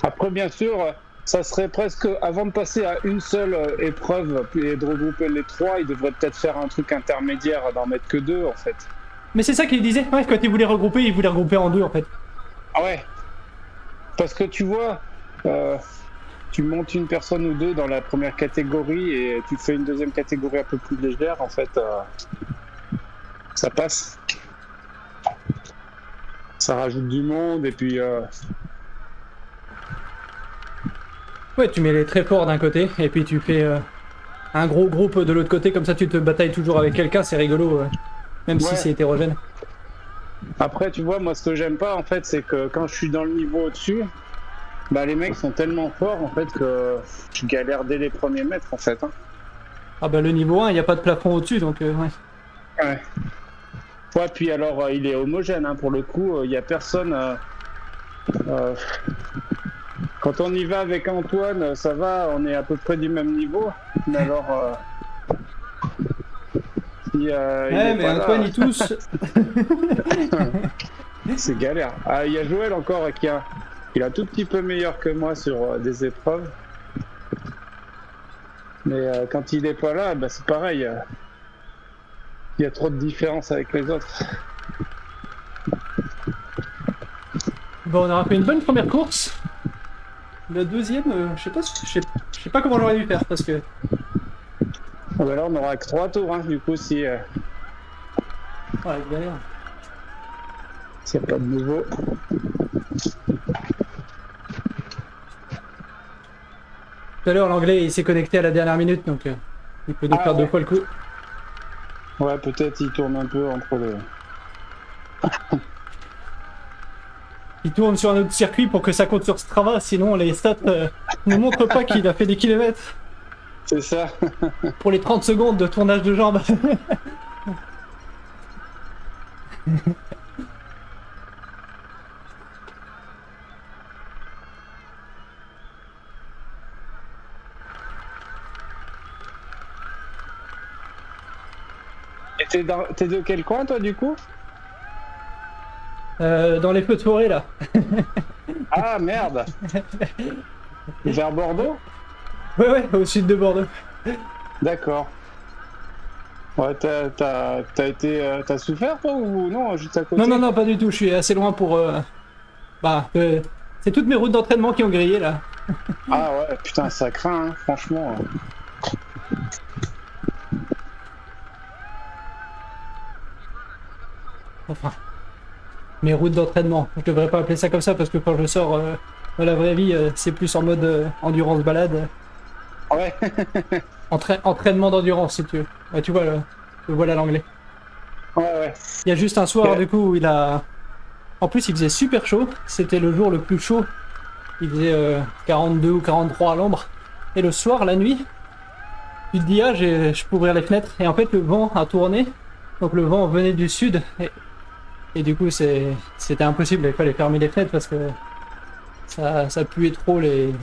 Après, bien sûr, ça serait presque, avant de passer à une seule épreuve et de regrouper les trois, il devrait peut-être faire un truc intermédiaire, d'en mettre que 2, en fait. Mais c'est ça qu'il disait, ouais, quand il voulait regrouper en deux en fait. Ah ouais. Parce que tu vois, tu montes une personne ou deux dans la première catégorie et tu fais une deuxième catégorie un peu plus légère, en fait, ça passe. Ça rajoute du monde et puis... Ouais, tu mets les très forts d'un côté et puis tu fais un gros groupe de l'autre côté, comme ça tu te batailles toujours avec quelqu'un, c'est rigolo, même si Ouais. c'est hétérogène. Après, tu vois, moi, ce que j'aime pas, en fait, c'est que quand je suis dans le niveau au-dessus, bah, les mecs sont tellement forts, en fait, que je galère dès les premiers mètres, en fait. Hein. Ah bah le niveau 1, il n'y a pas de plafond au-dessus, donc ouais. Ouais. Ouais, puis alors, il est homogène, hein, pour le coup, il n'y a personne... quand on y va avec Antoine, ça va, on est à peu près du même niveau, mais alors... Ouais, mais Antoine, il tousse. C'est galère. Ah, il y a Joël encore qui est un tout petit peu meilleur que moi sur des épreuves. Mais quand il est pas là, bah, c'est pareil. Il y a trop de différence avec les autres. Bon, on aura fait une bonne première course. La deuxième, je sais pas comment j'aurais dû faire parce que. Ah, bah là, on aura que 3 tours, hein, du coup, si... Ouais, galère. S'il n'y a pas de nouveau. Tout à l'heure, l'anglais, il s'est connecté à la dernière minute, donc il peut nous faire deux fois le coup. Ouais, peut-être il tourne un peu entre les... Il tourne sur un autre circuit pour que ça compte sur Strava, sinon les stats ne montrent pas qu'il a fait des kilomètres. C'est ça. Pour les 30 secondes de tournage de jambes. Et t'es de quel coin, toi, du coup? Dans les feux de forêt, là. Ah, merde. Vers Bordeaux? Ouais, au sud de Bordeaux. D'accord. Ouais, t'as souffert, toi, ou non, juste à côté? Non, pas du tout, je suis assez loin pour... c'est toutes mes routes d'entraînement qui ont grillé, là. Ah ouais, putain, ça craint, hein, franchement. Enfin, mes routes d'entraînement. Je devrais pas appeler ça comme ça parce que quand je sors dans la vraie vie, c'est plus en mode endurance balade. Ouais. Entraînement d'endurance si tu veux. Ouais, tu vois, le voilà l'anglais. Ouais. Il y a juste un soir du coup où il a... En plus il faisait super chaud. C'était le jour le plus chaud. Il faisait 42 ou 43 à l'ombre. Et le soir, la nuit, tu te dis ah je peux ouvrir les fenêtres. Et en fait le vent a tourné. Donc le vent venait du sud. Et du coup c'était impossible. Il fallait fermer les fenêtres parce que ça puait trop les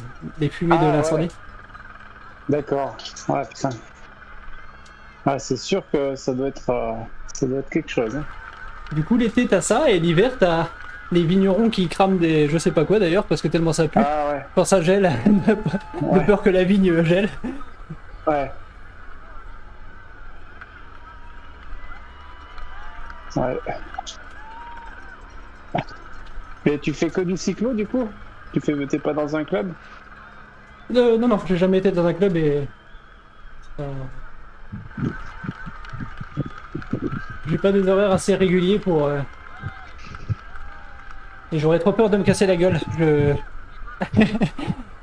fumées de l'incendie. Ouais. D'accord. Ouais, putain. Ah, c'est sûr que ça doit être quelque chose. Hein. Du coup, l'été, t'as ça, et l'hiver, t'as les vignerons qui crament des... je sais pas quoi d'ailleurs, parce que tellement ça pue. Ah ouais. Quand ça gèle, de peur que la vigne gèle. Ouais. Ouais. Mais tu fais que du cyclo, du coup? T'es pas dans un club? Non, j'ai jamais été dans un club et... j'ai pas des horaires assez réguliers pour... Et j'aurais trop peur de me casser la gueule.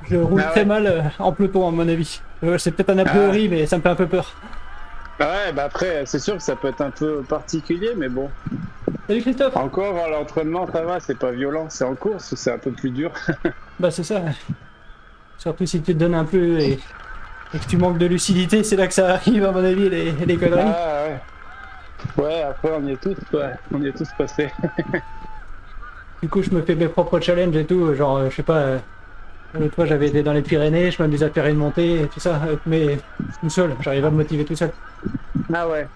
Je roule très mal en peloton à mon avis. C'est peut-être un a priori, mais ça me fait un peu peur. Ouais, bah après, c'est sûr que ça peut être un peu particulier, mais bon. Salut Christophe. Encore, à l'entraînement, ça va, c'est pas violent. C'est en course, c'est un peu plus dur. Bah c'est ça. Surtout si tu te donnes un peu et que tu manques de lucidité, c'est là que ça arrive à mon avis, les conneries. Ah ouais. Ouais, après on y est tous passés. Du coup je me fais mes propres challenges et tout, genre je sais pas, l'autre fois j'avais été dans les Pyrénées, je m'amusais à faire une montée et tout ça, mais tout seul, j'arrive à me motiver tout seul. Ah ouais.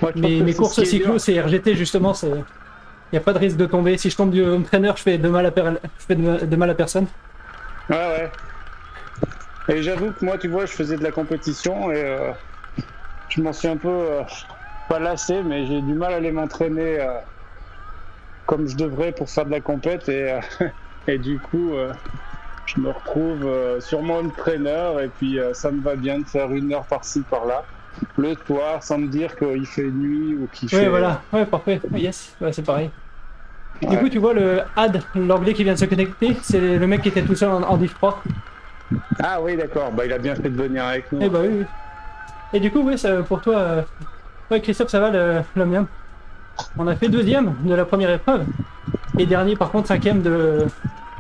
Moi, Mes courses cyclo c'est RGT justement, y a pas de risque de tomber, si je tombe du home trainer je fais de mal à personne. Ouais. Et j'avoue que moi, tu vois, je faisais de la compétition et je m'en suis un peu pas lassé, mais j'ai du mal à aller m'entraîner comme je devrais pour faire de la compète et du coup je me retrouve sur mon trainer et puis ça me va bien de faire 1 heure par-ci par-là le soir sans me dire qu'il fait nuit ou qu'il Ouais, fait voilà. Ouais, parfait. Yes, ouais, c'est pareil. Du ouais. coup, tu vois le Ad, l'anglais qui vient de se connecter, c'est le mec qui était tout seul en Div 3. Ah oui d'accord, bah il a bien fait de venir avec nous. Eh bah oui, oui. Et du coup, ouais, ça, pour toi, ouais, Christophe, ça va le mien. On a fait deuxième de la première épreuve. Et dernier, par contre, cinquième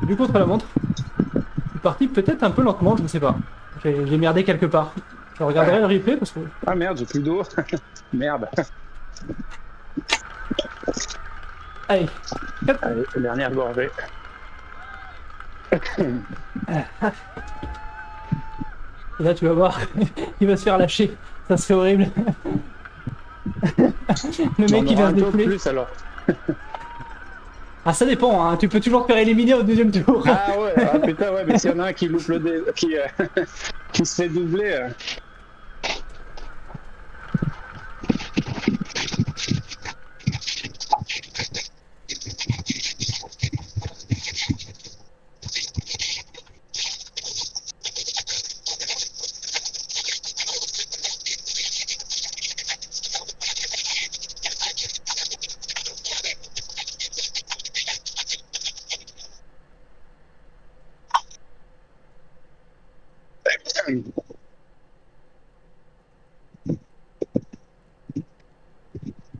du contre-la-montre. Je suis parti peut-être un peu lentement, je ne sais pas. J'ai merdé quelque part. Je regarderai le replay parce que. Ah merde, j'ai plus d'eau. Merde. Allez, hop. Allez, dernière gorgée. Et là, tu vas voir, il va se faire lâcher. Ça serait horrible. Le mec On qui aura vient un se peu défouler. plus alors. Ah, ça dépend, hein. Tu peux toujours te faire éliminer au deuxième tour. Ah ouais, ah putain ouais, mais s'il y en a un qui loupe qui se fait doubler.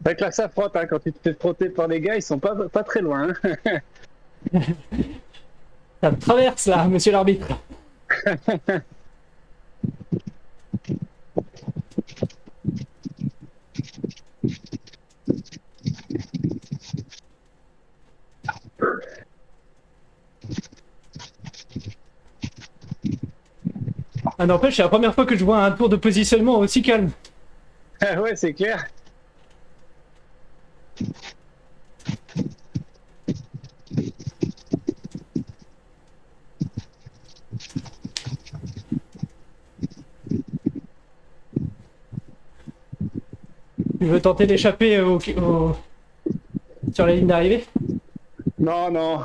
Avec là ça frotte, hein, quand tu te fais frotter par les gars, ils sont pas très loin. Hein. Ça me traverse là, monsieur l'arbitre. Ah, n'empêche, c'est la première fois que je vois un tour de positionnement aussi calme. Ah ouais, c'est clair. Tu veux tenter d'échapper sur la ligne d'arrivée? Non, non.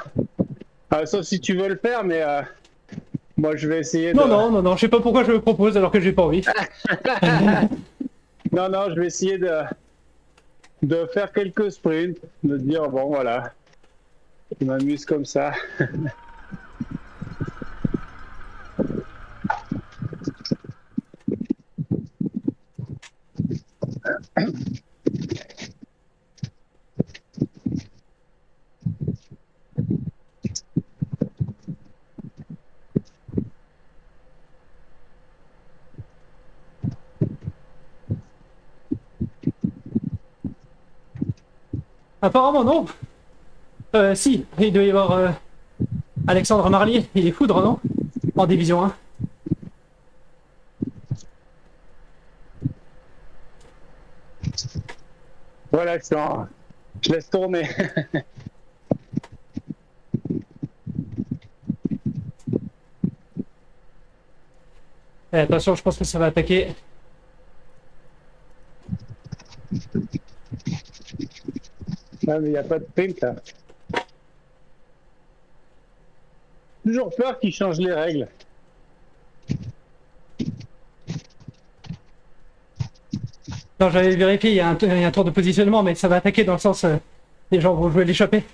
Sauf si tu veux le faire, mais moi je vais essayer de. Non, non, non, non, je sais pas pourquoi je me propose alors que j'ai pas envie. Non, non, je vais essayer de faire quelques sprints, de dire bon voilà, je m'amuse comme ça. Apparemment, non. Si, il doit y avoir Alexandre Marlier, il est foudre, non? En division 1. Voilà, je laisse tourner. Attention, je pense que ça va attaquer. Non, mais il n'y a pas de sprint là. Toujours peur qu'ils changent les règles. Non, j'avais vérifié, il y a un tour de positionnement, mais ça va attaquer dans le sens les gens vont jouer l'échappée.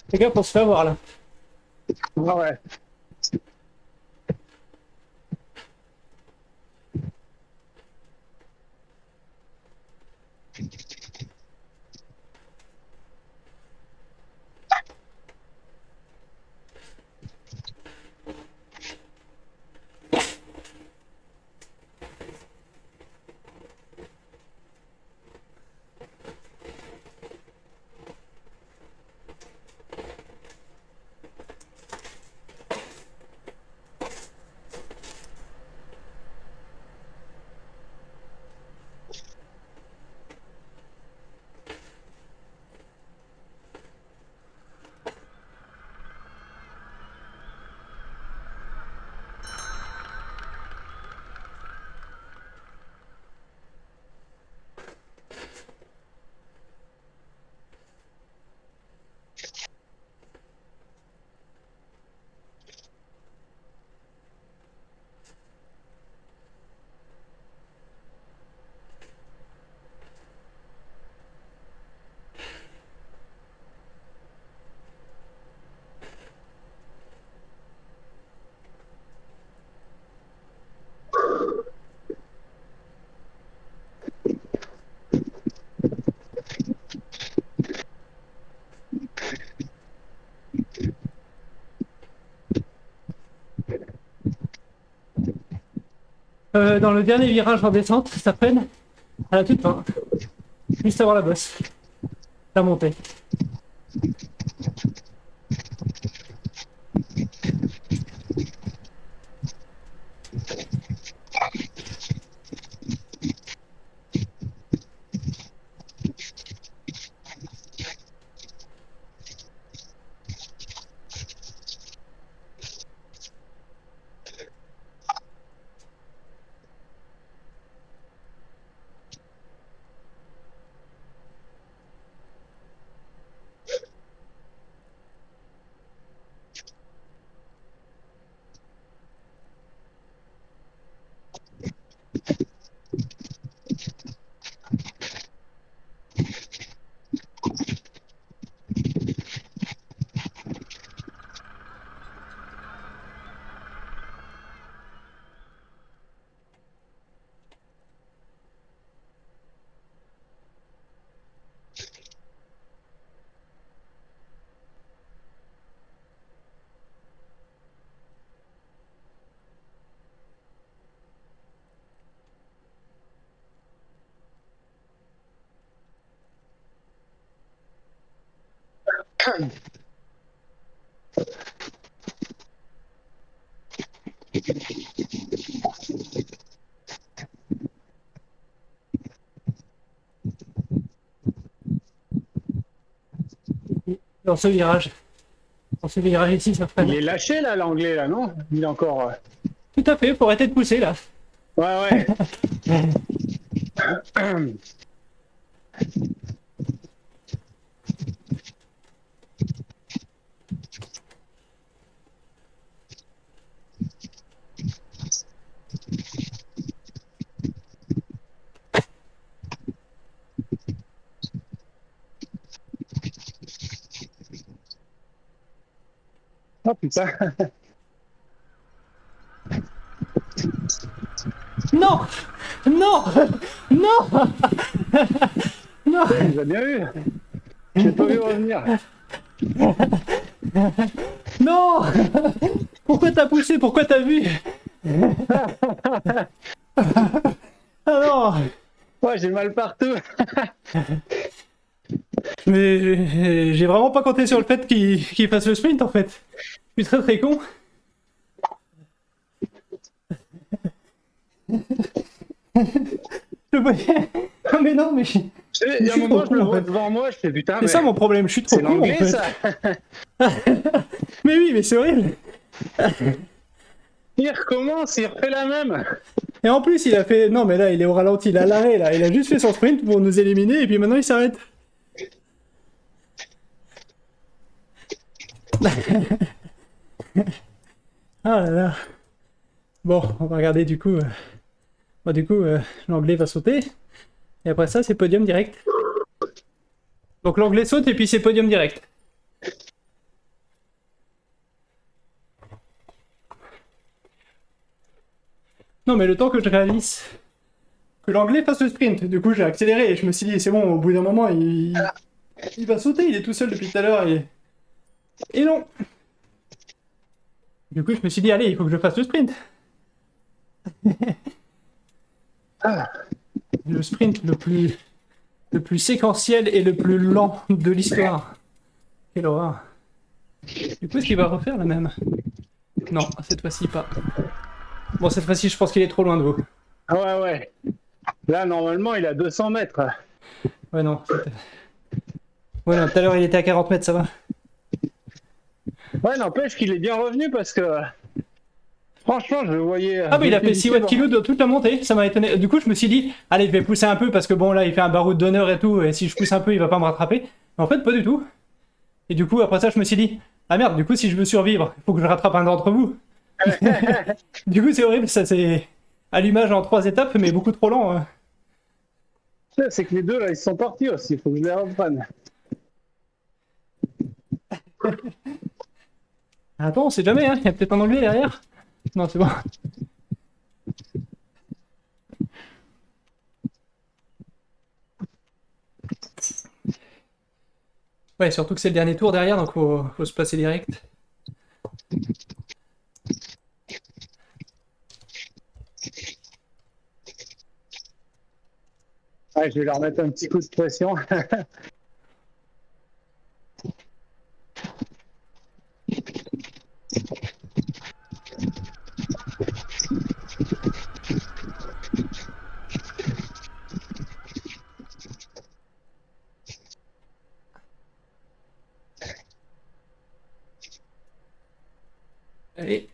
Les gars, pour se faire voir là. Ah ouais. Dans le dernier virage en descente, ça freine à la toute fin. Juste avant la bosse. La montée. Dans ce virage. Dans ce virage ici, ça freine. Il est lâché là, l'anglais là, non? Il est encore. Tout à fait, faut arrêter de pousser là. Ouais, ouais. Oh putain. Non. Non. Non. Non. Il nous a bien vu. Je l'ai pas vu revenir. Non. Pourquoi t'as poussé? Pourquoi t'as vu? Ah non. Ouais, j'ai mal partout. Mais j'ai vraiment pas compté sur le fait qu'il fasse le sprint en fait. Je suis très très con. Je le voyais. Non mais non mais Il y a un suis moment, trop je le con, en vois fait. devant moi, je fais putain, C'est mais ça mon problème, je suis trop c'est con en l'anglais fait. ça. Mais oui, mais c'est horrible. Il recommence, il refait la même. Et en plus, il a fait. Non, mais là, il est au ralenti, il est à l'arrêt, là. Il a juste fait son sprint pour nous éliminer, et puis maintenant, il s'arrête. Ah là là. Bon, on va regarder du coup. Bon, du coup, l'anglais va sauter. Et après ça, c'est podium direct. Donc l'anglais saute, et puis c'est podium direct. Non, mais le temps que je réalise que l'anglais fasse le sprint, du coup, j'ai accéléré, et je me suis dit, c'est bon, au bout d'un moment, il va sauter, il est tout seul depuis tout à l'heure, et non. Du coup, je me suis dit, allez, il faut que je fasse le sprint. Le sprint le plus séquentiel et le plus lent de l'histoire. Quelle horreur. Du coup, est-ce qu'il va refaire la même? Non, cette fois-ci pas. Bon, cette fois-ci, je pense qu'il est trop loin de vous. Ah ouais, ouais. Là, normalement, il a 200 mètres. Ouais, non. Ouais, non, tout à l'heure, il était à 40 mètres, ça va. Ouais, n'empêche qu'il est bien revenu parce que franchement, je le voyais. Ah, bah il a fait 6 watts kilo de toute la montée, ça m'a étonné. Du coup, je me suis dit, allez, je vais pousser un peu parce que bon, là, il fait un baroud d'honneur et tout, et si je pousse un peu, il va pas me rattraper. Mais en fait, pas du tout. Et du coup, après ça, je me suis dit, ah merde, du coup, si je veux survivre, il faut que je rattrape un d'entre vous. Du coup, c'est horrible, ça c'est allumage en 3 étapes, mais beaucoup trop lent. C'est que les deux là, ils sont partis aussi. Il faut que je les reprenne. Attends, on sait jamais, hein, il y a peut-être un anglais derrière. Non, c'est bon. Ouais, surtout que c'est le dernier tour derrière, donc faut se placer direct. Ouais, je vais leur mettre un petit coup de pression. Allez.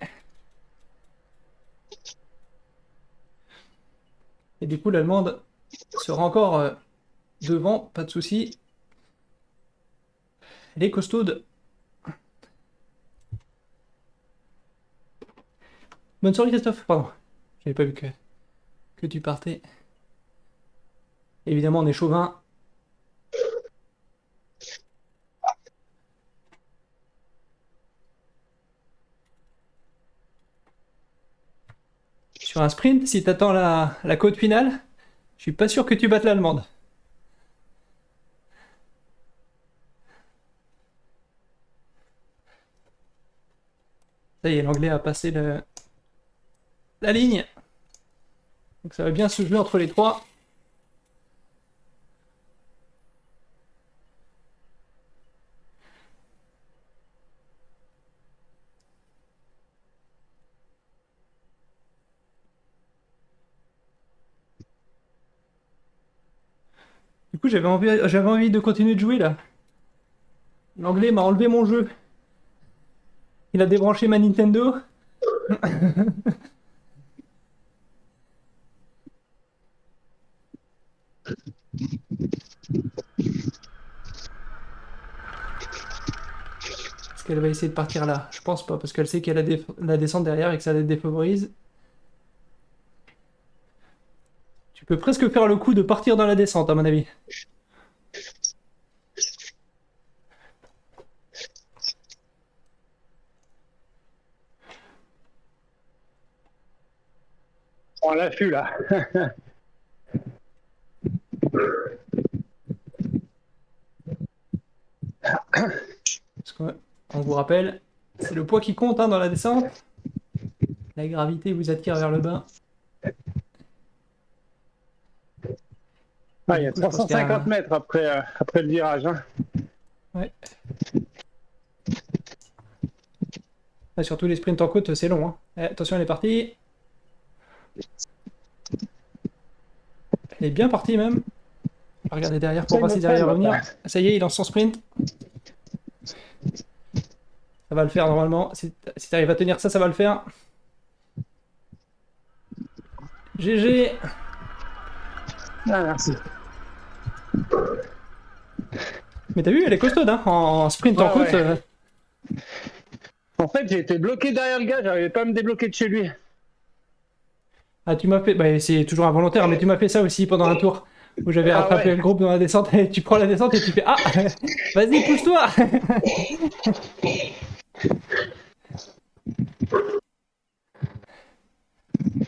Et du coup, l'allemande sera encore devant, pas de souci. Elle est costaude. Bonne soirée, Christophe. Pardon, j'avais pas vu que tu partais. Évidemment, on est chauvin. Sur un sprint, si t'attends la côte finale, je suis pas sûr que tu battes l'allemande. Ça y est, l'anglais a passé la ligne. Donc ça va bien se jouer entre les trois. Du coup, j'avais envie de continuer de jouer là. L'anglais m'a enlevé mon jeu. Il a débranché ma Nintendo. Est-ce qu'elle va essayer de partir là? Je pense pas, parce qu'elle sait qu'il y a la descente derrière et que ça la défavorise. Tu peux presque faire le coup de partir dans la descente, à mon avis. On l'affût là. Parce qu'on vous rappelle, c'est le poids qui compte hein, dans la descente. La gravité vous attire vers le bas. Ah, il y a Du coup, je pense 350 mètres après le virage. Hein. Ouais. Ah, surtout les sprints en côte, c'est long. Hein. Attention, elle est partie. Elle est bien partie même. va regarder derrière pour voir s'il arrive à revenir. Ça y est, il lance son sprint. Ça va le faire normalement. Si tu arrives à tenir ça, ça va le faire. GG. Ah, merci. Mais t'as vu, elle est costaude, hein, en sprint en côte. Ouais. En fait, j'ai été bloqué derrière le gars, j'arrivais pas à me débloquer de chez lui. Ah, tu m'as fait. Bah, c'est toujours involontaire, mais tu m'as fait ça aussi pendant un tour où j'avais rattrapé ouais. le groupe dans la descente. Et tu prends la descente et tu fais ah, vas-y, pousse-toi.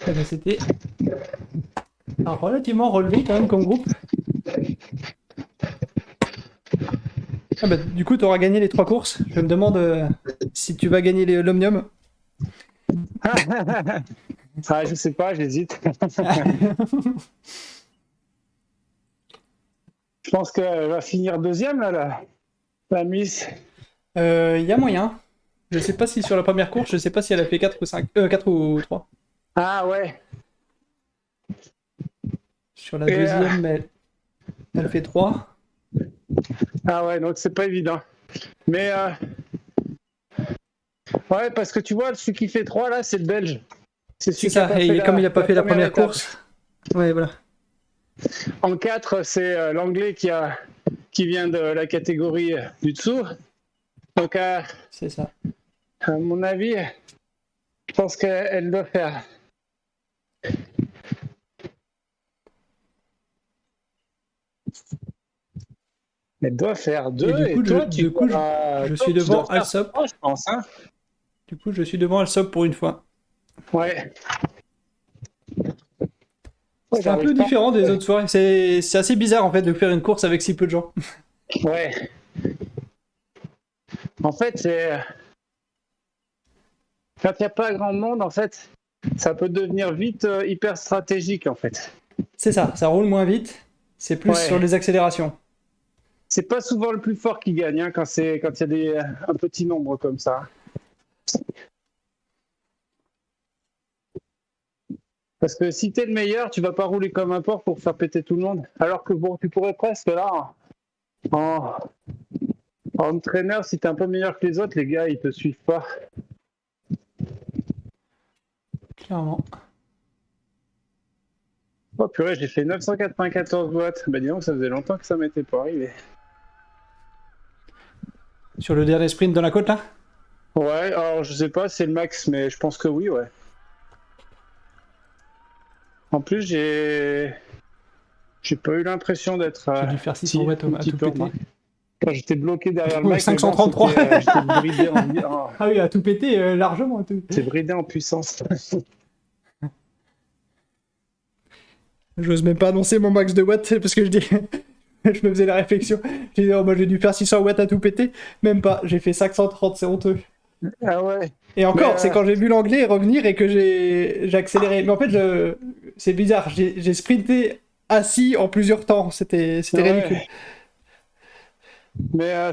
Ah bah, c'était relativement relevé quand même comme groupe. Ah bah, du coup, tu auras gagné les 3 courses. Je me demande si tu vas gagner l'Omnium. Ah, je sais pas, j'hésite. Je pense qu'elle va finir deuxième, là, la Miss. Il y a moyen. Je sais pas si sur la première course, je sais pas si elle a fait 4 ou 5, 4 ou 3. Ah ouais. Sur la deuxième, elle fait 3. Ah ouais, donc c'est pas évident. Mais ouais, parce que tu vois, celui qui fait 3 là, c'est le Belge. C'est ça, et comme il a pas fait la première course. Ouais, voilà. En 4, c'est l'anglais qui vient de la catégorie du dessous. Donc c'est ça. À mon avis, je pense qu'elle doit faire. Elle doit faire 2. Et du coup, je suis devant Alsop. Je pense, hein. Du coup, je suis devant Alsop pour une fois. Ouais. C'est un peu différent des autres soirées. C'est assez bizarre en fait de faire une course avec si peu de gens. Ouais. En fait, c'est quand il n'y a pas grand monde, en fait, ça peut devenir vite hyper stratégique, en fait. C'est ça roule moins vite. C'est plus sur les accélérations. C'est pas souvent le plus fort qui gagne hein, quand il y a un petit nombre comme ça. Parce que si t'es le meilleur, tu vas pas rouler comme un porc pour faire péter tout le monde. Alors que bon, tu pourrais presque là, en entraîneur, si t'es un peu meilleur que les autres, les gars, ils te suivent pas. Clairement. Oh purée, j'ai fait 994 watts. Bah dis donc, ça faisait longtemps que ça m'était pas arrivé. Sur le dernier sprint dans la côte là? Ouais, alors je sais pas, c'est le max, mais je pense que oui, ouais. En plus, j'ai pas eu l'impression d'être. J'ai dû faire 600 watts à tout péter. Quand j'étais bloqué derrière le mec, 533. J'étais bridé en... Ah oui, à tout péter largement. T'es bridé en puissance. J'ose même pas annoncer mon max de watts parce que je dis. Je me faisais la réflexion. J'ai dit, oh, moi j'ai dû faire 600 watts à tout péter. Même pas, j'ai fait 530, c'est honteux. Ah ouais. Et encore, c'est quand j'ai vu l'anglais revenir et que j'ai accéléré. Mais en fait, c'est bizarre, j'ai sprinté assis en plusieurs temps. C'était ridicule. Mais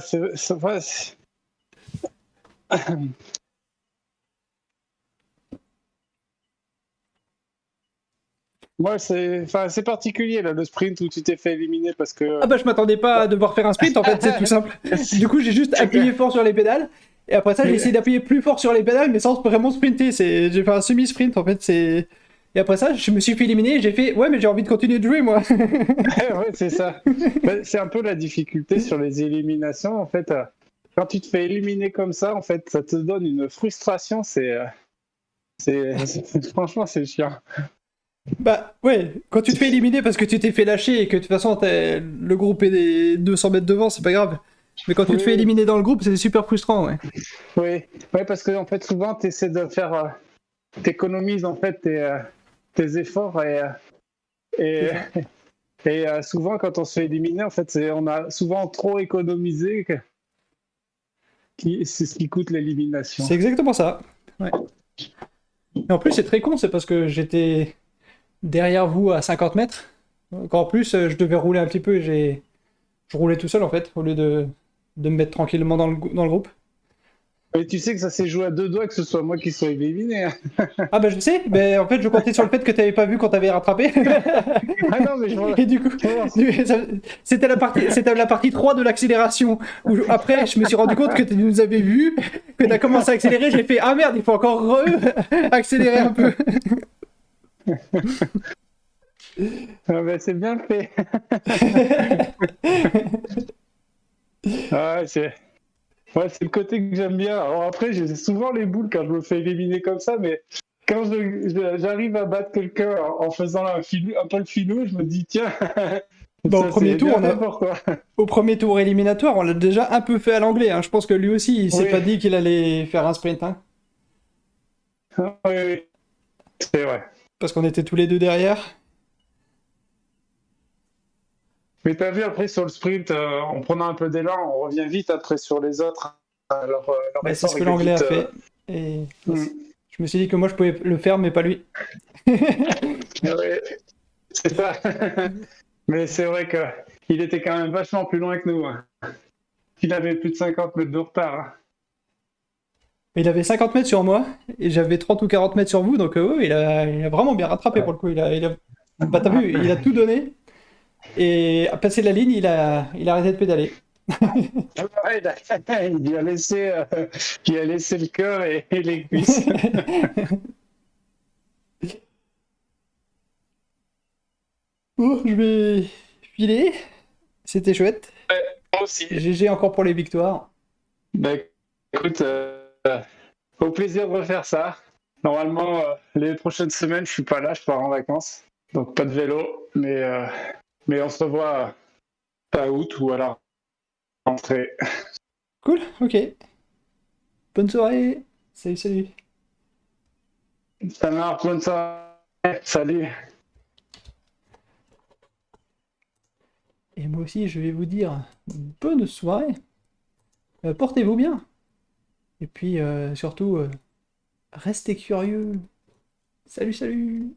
moi, c'est particulier là, le sprint où tu t'es fait éliminer parce que. Ah bah je m'attendais pas à devoir faire un sprint en fait, c'est tout simple. Du coup j'ai juste appuyé fort sur les pédales et après ça j'ai essayé d'appuyer plus fort sur les pédales mais sans vraiment sprinter. J'ai fait un semi-sprint en fait. Et après ça je me suis fait éliminer et j'ai fait ouais mais j'ai envie de continuer de jouer moi. Ouais c'est ça. C'est un peu la difficulté sur les éliminations en fait. Quand tu te fais éliminer comme ça en fait ça te donne une frustration. Franchement c'est chiant. Bah ouais, quand tu te fais éliminer parce que tu t'es fait lâcher et que de toute façon le groupe est des 200 mètres devant, c'est pas grave. Mais quand tu te fais éliminer dans le groupe, c'est super frustrant, ouais. Oui, parce que en fait souvent tu essaies de faire, t'économises en fait tes efforts et souvent quand on se fait éliminer en fait on a souvent trop économisé c'est ce qui coûte l'élimination. C'est exactement ça. Ouais. Et en plus c'est très con, c'est parce que j'étais derrière vous à 50 mètres. Donc en plus, je devais rouler un petit peu et je roulais tout seul en fait, au lieu de me mettre tranquillement dans le groupe. Mais tu sais que ça s'est joué à deux doigts que ce soit moi qui sois éliminé, hein. Ah bah je sais, mais en fait je comptais sur le fait que t'avais pas vu quand t'avais rattrapé. Ah non, mais Et du coup, c'était la partie 3 de l'accélération. Où après, je me suis rendu compte que tu nous avais vu, que t'as commencé à accélérer. J'ai fait ah merde, il faut encore accélérer un peu. Ah bah, c'est bien fait. Ah, c'est le côté que j'aime bien. Alors après, j'ai souvent les boules quand je me fais éliminer comme ça, mais quand j'arrive à battre quelqu'un en faisant un peu le filou, je me dis, tiens, Bon, ça c'est bien fait pour toi. au premier tour éliminatoire, on l'a déjà un peu fait à l'anglais. Hein. Je pense que lui aussi, il s'est Oui, pas dit qu'il allait faire un sprint. Hein, oui, oui, c'est vrai. parce qu'on était tous les deux derrière. Mais t'as vu après sur le sprint, en prenant un peu d'élan, on revient vite après sur les autres. Leur Bah, c'est ce effort que il est l'anglais a vite. fait. Et Hmm. je me suis dit que moi, je pouvais le faire, mais pas lui. Ouais, c'est ça. Mais c'est vrai que il était quand même vachement plus loin que nous, hein. Il avait plus de 50 mètres de retard, hein. Il avait 50 mètres sur moi et j'avais 30 ou 40 mètres sur vous, donc ouais, il a vraiment bien rattrapé pour le coup. Bah, t'as vu, il a tout donné et à passer la ligne, il a arrêté de pédaler. Ouais, il a laissé le cœur et les cuisses. Bon, je vais filer. C'était chouette. Moi aussi. GG encore pour les victoires. Bah, écoute, au plaisir de refaire ça. Normalement, les prochaines semaines, je suis pas là, je pars en vacances. Donc pas de vélo, mais on se revoit à août ou à la rentrée. Cool, ok. Bonne soirée. Salut, salut. Ça marche, bonne soirée. Salut. Et moi aussi, je vais vous dire bonne soirée. Portez-vous bien. Et puis, surtout, restez curieux. Salut, salut.